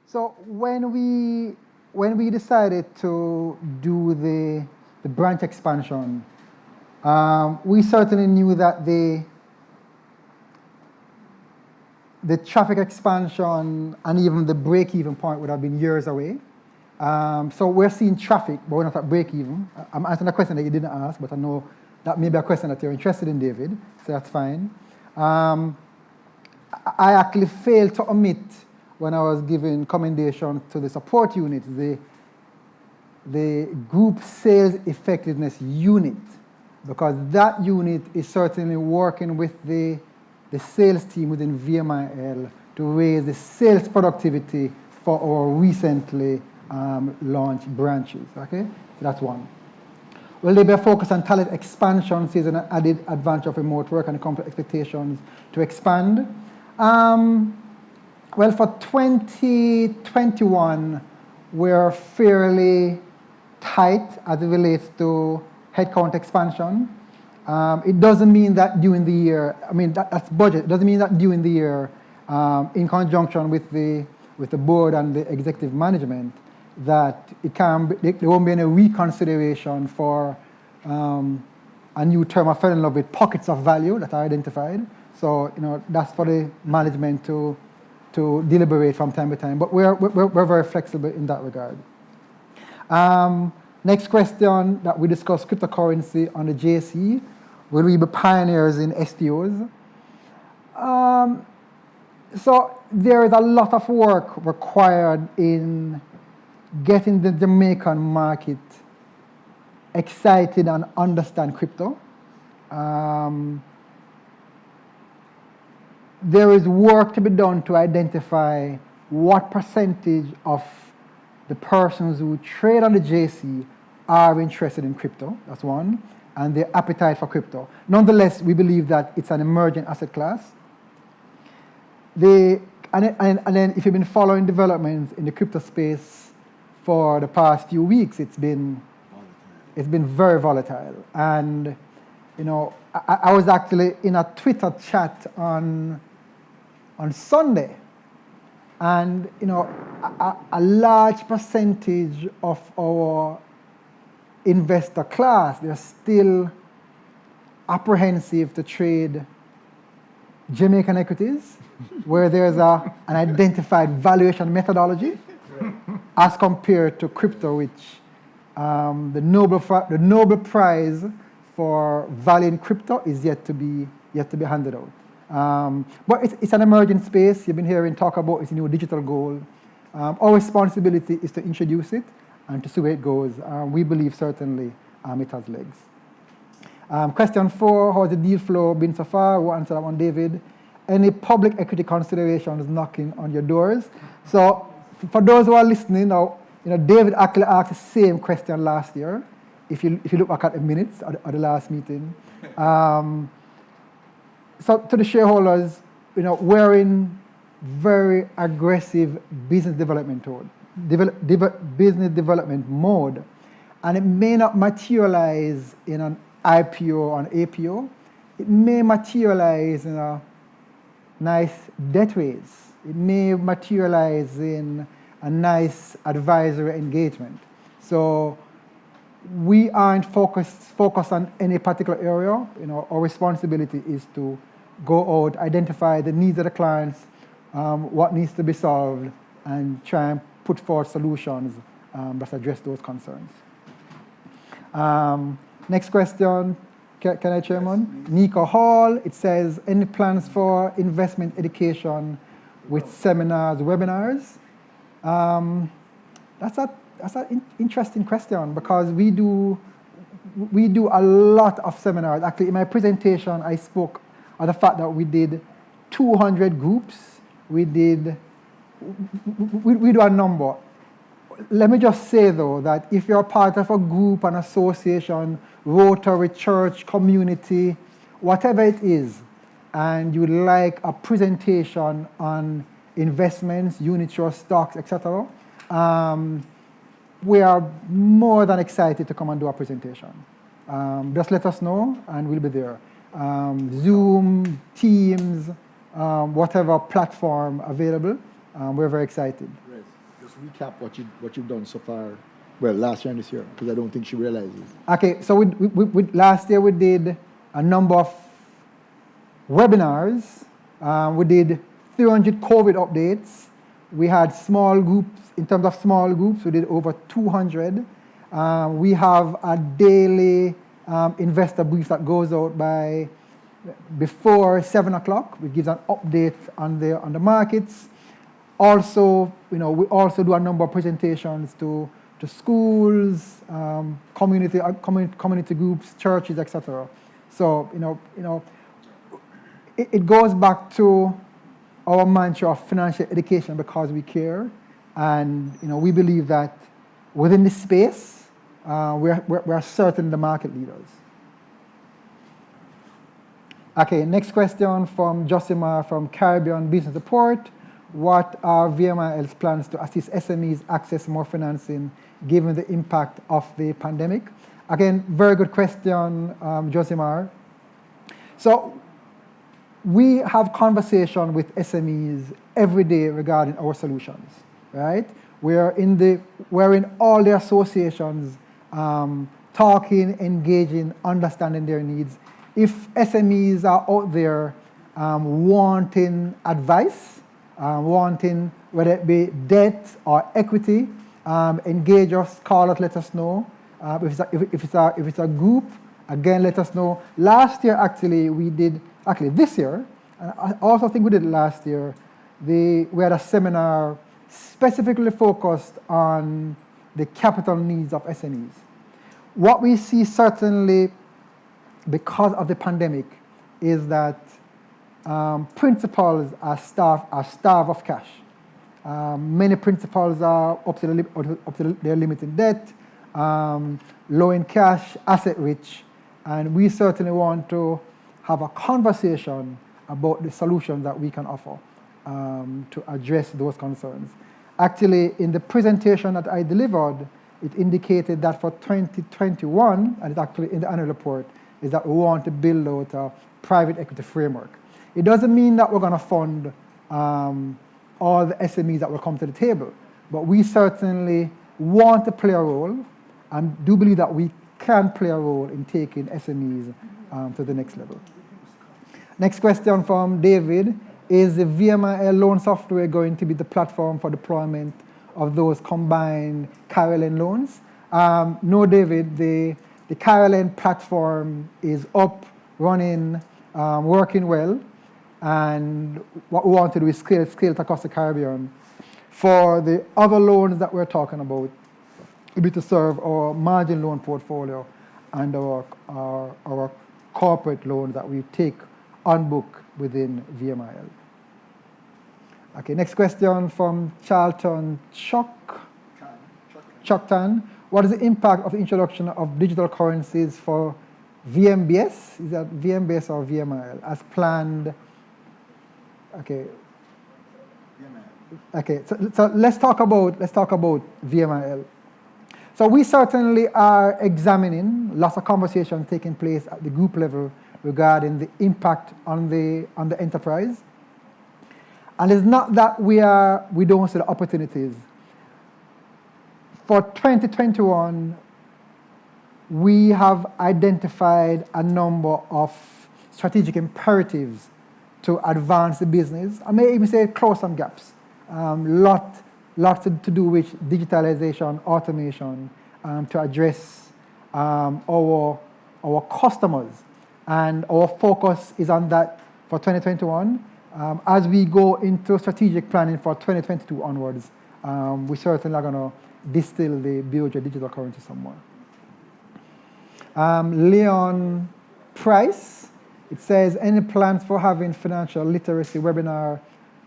So when we decided to do the branch expansion, we certainly knew that the traffic expansion and even the break-even point would have been years away. So we're seeing traffic, but we're not at break-even. I'm answering a question that you didn't ask, but I know that may be a question that you're interested in, David, so that's fine. I actually failed to omit, when I was giving commendation to the support unit, the group sales effectiveness unit, because that unit is certainly working with the sales team within VMIL to raise the sales productivity for our recently launched branches, okay? So that's one. Will there be a focus on talent expansion, since an added advantage of remote work and the company expectations to expand? Well, for 2021, we're fairly tight as it relates to headcount expansion. It doesn't mean that during the year, I mean, that's budget. It doesn't mean that during the year, in conjunction with the board and the executive management, that there won't be any reconsideration for a new term. I fell in love with pockets of value that I identified. So, that's for the management to deliberate from time to time. But we're very flexible in that regard. Next question that we discussed, cryptocurrency on the JSE. Will we be pioneers in STOs? So there is a lot of work required in getting the Jamaican market excited and understand crypto. There is work to be done to identify what percentage of the persons who trade on the JSE are interested in crypto, that's one, and their appetite for crypto. Nonetheless, we believe that it's an emerging asset class. And then if you've been following developments in the crypto space for the past few weeks, it's been very volatile. And I was actually in a Twitter chat on Sunday, and a large percentage of our investor class, they're still apprehensive to trade Jamaican equities, where there's an identified valuation methodology, as compared to crypto, which the Nobel Prize for valuing crypto is yet to be handed out. But it's an emerging space. You've been hearing talk about its new digital gold. Our responsibility is to introduce it and to see where it goes. We believe certainly it has legs. Question 4, how has the deal flow been so far? We'll answer that one, David. Any public equity considerations knocking on your doors? So for those who are listening now, David actually asked the same question last year, if you look back at the minutes of the last meeting. So to the shareholders, we're in very aggressive business development mode, and it may not materialize in an IPO or an APO. It may materialize in a nice debt raise. It may materialize in a nice advisory engagement. So we aren't focused on any particular area. Our responsibility is to go out, identify the needs of the clients, what needs to be solved, and try and put forth solutions that address those concerns. Next question, can I, Chairman? Yes, Nico Hall, it says, any plans for investment education with seminars, webinars? That's an interesting question, because we do a lot of seminars. Actually, in my presentation, I spoke of the fact that we did 200 groups. We do a number. Let me just say, though, that if you're part of a group, an association, Rotary, church, community, whatever it is, and you would like a presentation on investments, unit trust, stocks, etc., we are more than excited to come and do a presentation. Just let us know, and we'll be there. Zoom, Teams, whatever platform available, we're very excited. Right. Just recap what you've done so far. Well, last year and this year, because I don't think she realizes. Okay, so we last year we did a number of webinars. We did 300 COVID updates. We had small groups. In terms of small groups, we did over 200. We have a daily investor brief that goes out before 7 o'clock. We give an update on the markets. Also, we also do a number of presentations to schools, community groups, churches, etc. So it goes back to our mantra of financial education, because we care, and we believe that within this space, we're certainly the market leaders. Okay, next question from Josimar from Caribbean Business Report. What are VMIL's plans to assist SMEs access more financing given the impact of the pandemic? Again, very good question, Josimar. So we have conversation with SMEs every day regarding our solutions, right? We're in all the associations, talking, engaging, understanding their needs. If SMEs are out there wanting advice, wanting whether it be debt or equity, engage us, call us, let us know. If it's a group, again, let us know. Last year, this year, I also think we did last year, we had a seminar specifically focused on the capital needs of SMEs. What we see certainly because of the pandemic is that principals are starved of cash. Many principals are up to their limit in debt, low in cash, asset rich, and we certainly want to have a conversation about the solutions that we can offer to address those concerns. Actually, in the presentation that I delivered, it indicated that for 2021, and it's actually in the annual report, is that we want to build out a private equity framework. It doesn't mean that we're going to fund all the SMEs that will come to the table, but we certainly want to play a role and do believe that we can play a role in taking SMEs to the next level. Next question from David. Is the VMIL loan software going to be the platform for deployment of those combined Carolyn loans? No, David. The Carolyn platform is up, running, working well, and what we want to do is scale it across the Caribbean. For the other loans that we're talking about, it'll be to serve our margin loan portfolio and our corporate loans that we take on book within VMIL. Okay, next question from Charlton Chuckton. What is the impact of the introduction of digital currencies for VMBS? Is that VMBS or VMIL as planned? Okay. Okay, so let's talk about VMIL. So we certainly are examining lots of conversations taking place at the group level regarding the impact on the enterprise. And it's not that we don't see the opportunities. For 2021, we have identified a number of strategic imperatives to advance the business. I may even say close some gaps. Lot lots to do with digitalization, automation, to address our customers. And our focus is on that for 2021. As we go into strategic planning for 2022 onwards, we certainly are going to distill the BOJ digital currency somewhere. Leon Price, it says, any plans for having financial literacy webinar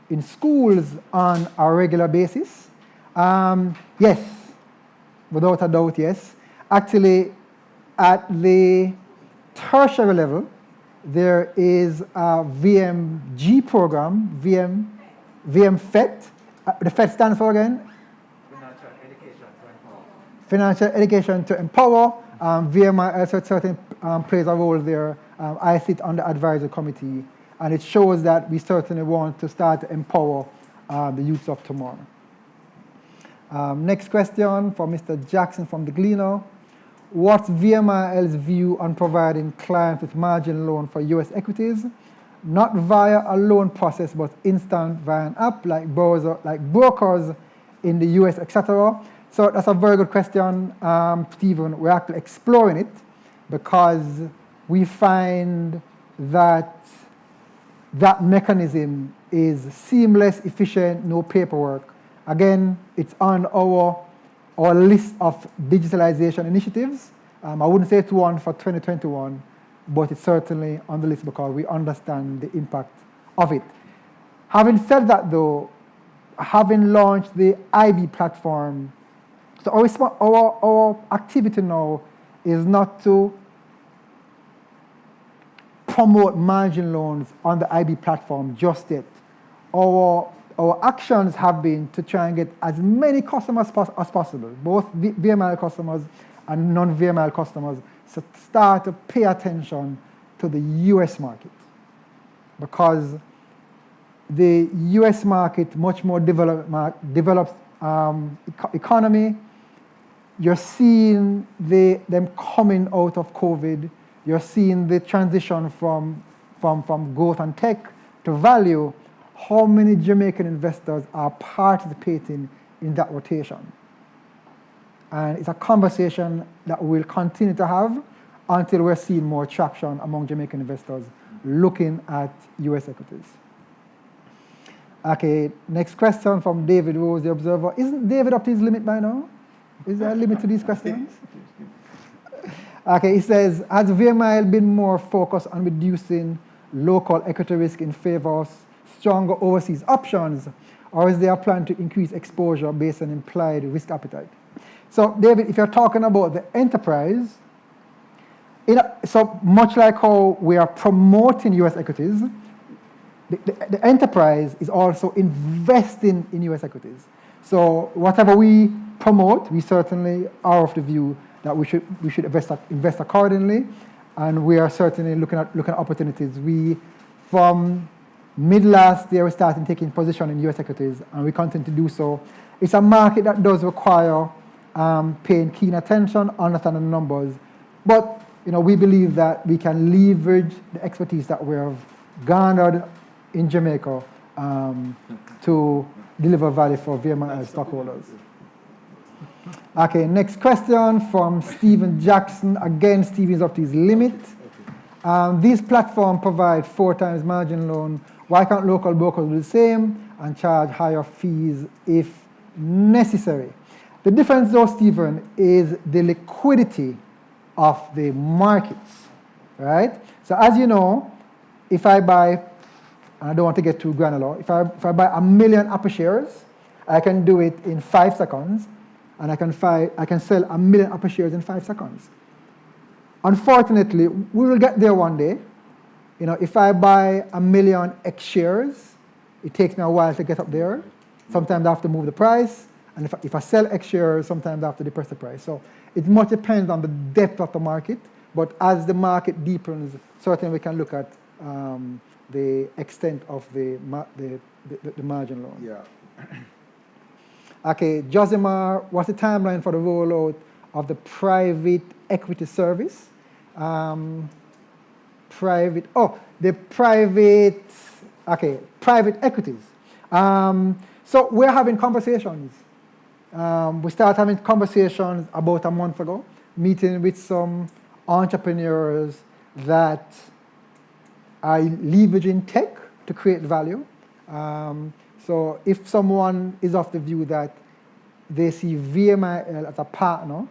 in schools on a regular basis? Yes, without a doubt, yes. Actually, at the tertiary level, there is a VMG program, VMFET. The FET stands for again? Financial Education to Empower. Financial Education to Empower. VMIL certainly plays a role there. I sit on the advisory committee, and it shows that we certainly want to start to empower the youth of tomorrow. Next question from Mr. Jackson from the Gleaner. What's VMIL's view on providing clients with margin loan for US equities, not via a loan process, but instant via an app like brokers in the US, etc.? So that's a very good question, Stephen. We're actually exploring it because we find that that mechanism is seamless, efficient, no paperwork. Again, it's on our list of digitalization initiatives. I wouldn't say it's one for 2021, but it's certainly on the list because we understand the impact of it. Having said that, though, having launched the IB platform, so our activity now is not to promote margin loans on the IB platform just yet. Our actions have been to try and get as many customers as possible, both VMIL customers and non-VMIL customers, to start to pay attention to the US market. Because the US market, much more developed economy, you're seeing them coming out of COVID. You're seeing the transition from growth and tech to value. How many Jamaican investors are participating in that rotation? And it's a conversation that we'll continue to have until we're seeing more traction among Jamaican investors looking at US equities. Okay, next question from David Rose, the Observer. Isn't David up to his limit by now? Is there a limit to these questions? Okay, he says, has VMIL been more focused on reducing local equity risk in favor of stronger overseas options, or is there a plan to increase exposure based on implied risk appetite? So, David, if you're talking about the enterprise, so much like how we are promoting US equities, the enterprise is also investing in US equities. So whatever we promote, we certainly are of the view that we should invest accordingly, and we are certainly looking at opportunities. We, from mid last year, we started taking position in US equities, and we continue to do so. It's a market that does require paying keen attention, understanding the numbers, but we believe that we can leverage the expertise that we have garnered in Jamaica to deliver value for VMIL stockholders. Okay, next question from Stephen Jackson. Again, Stephen is up to his limit. These platforms provide 4 times margin loan. Why can't local brokers do the same and charge higher fees if necessary? The difference, though, Stephen, is the liquidity of the markets, right? So as you know, if I buy, and I don't want to get too granular, if I buy 1 million Apple shares, I can do it in 5 seconds, and I can sell 1 million Apple shares in 5 seconds. Unfortunately, we will get there one day. If I buy 1 million X shares, it takes me a while to get up there. Sometimes I have to move the price, and if I sell X shares, sometimes I have to depress the price. So it much depends on the depth of the market, but as the market deepens, certainly we can look at the extent of the margin loan. Yeah. Okay, Josimar, what's the timeline for the rollout of the private equity service? Private equities. So we're having conversations. We started having conversations about a month ago, meeting with some entrepreneurs that are leveraging tech to create value. So if someone is of the view that they see VMIL as a partner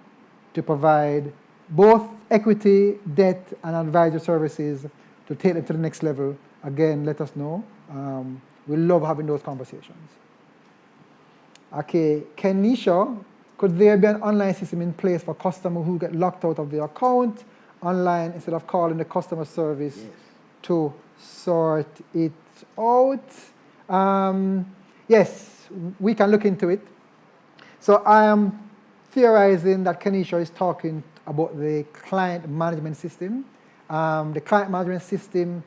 to provide both equity, debt, and advisory services to take them to the next level, again, let us know. We love having those conversations. Okay, Kenisha, could there be an online system in place for customers who get locked out of their account online instead of calling the customer service to sort it out? Yes, we can look into it. So I am theorizing that Kenisha is talking about the client management system. The client management system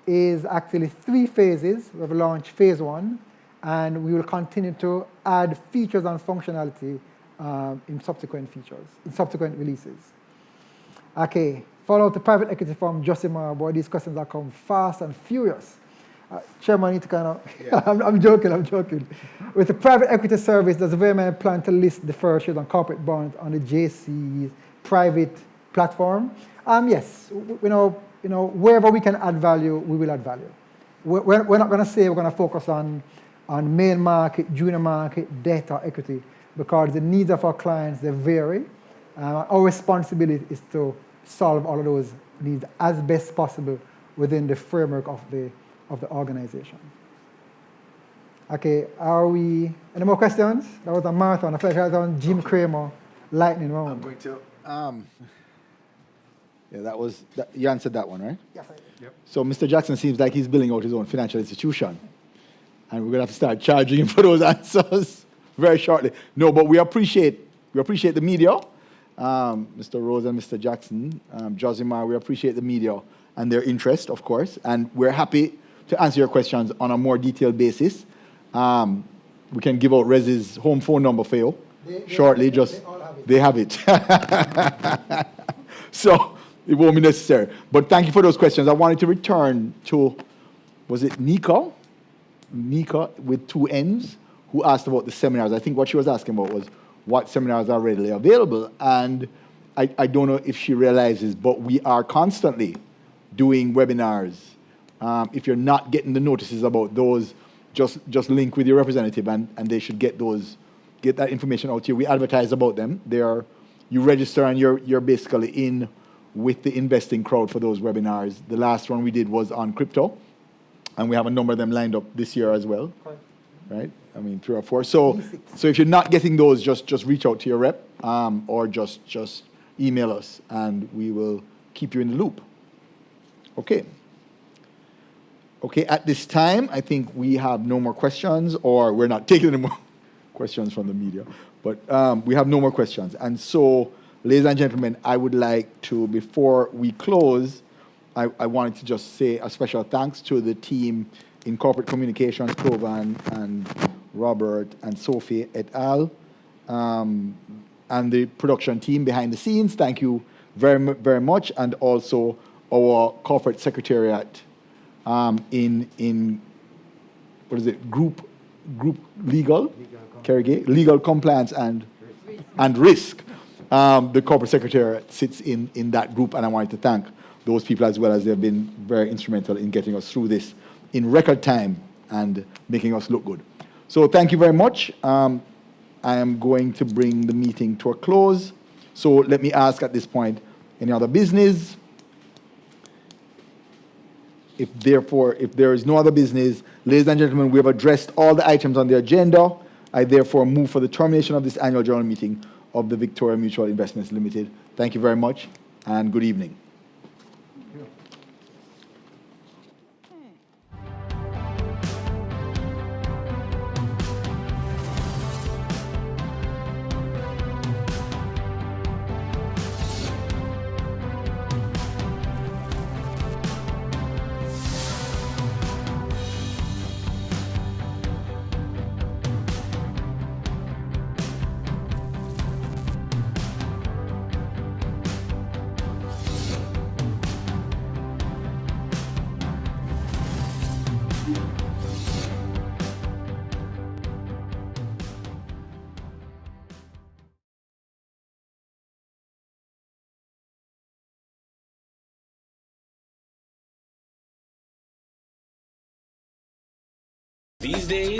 is actually 3 phases. We've launched phase 1, and we will continue to add features and functionality in subsequent releases. Okay, follow the private equity firm Josimar. Boy, these questions are come fast and furious. Chairman, I need to kind of, yeah. I'm joking. With the private equity service, does the VMIL plan to list the first shares on corporate bonds on the JC's private platform? Yes, wherever we can add value, we will add value. We're not going to say we're going to focus on main market, junior market, debt, or equity, because the needs of our clients, they vary. Our responsibility is to solve all of those needs as best possible within the framework of the organization. Okay, any more questions? That was a marathon. I feel like I was on Jim Cramer, lightning round. I'm going to, you answered that one, right? Yes, I did. Yep. So Mr. Jackson seems like he's building out his own financial institution. And we're going to have to start charging him for those answers very shortly. No, but we appreciate the media, Mr. Rose and Mr. Jackson, Josimar, we appreciate the media and their interest, of course, and we're happy to answer your questions on a more detailed basis. We can give out Rez's home phone number for you shortly. They have it. So it won't be necessary. But thank you for those questions. I wanted to return to, was it Nika with 2 N's, who asked about the seminars. I think what she was asking about was what seminars are readily available. And I don't know if she realizes, but we are constantly doing webinars. If you're not getting the notices about those, just link with your representative and they should get that information out to you. We advertise about them. You register and you're basically in with the investing crowd for those webinars. The last one we did was on crypto, and we have a number of them lined up this year as well. Right? I mean, 3 or 4. So if you're not getting those, just reach out to your rep or just email us, and we will keep you in the loop. Okay, at this time, I think we have no more questions, or we're not taking any more questions from the media, but we have no more questions. And so, ladies and gentlemen, I would like to, before we close, I wanted to just say a special thanks to the team in corporate communications, Clovan and Robert and Sophie et al., and the production team behind the scenes. Thank you very, very much, and also our corporate secretariat in what is it? Group legal compliance and risk. The corporate secretariat sits in that group, and I wanted to thank those people as well, as they've been very instrumental in getting us through this in record time and making us look good. So thank you very much. I am going to bring the meeting to a close. So let me ask at this point, any other business? If there is no other business, ladies and gentlemen, we have addressed all the items on the agenda. I therefore move for the termination of this annual general meeting of the Victoria Mutual Investments Limited. Thank you very much, and good evening. These days,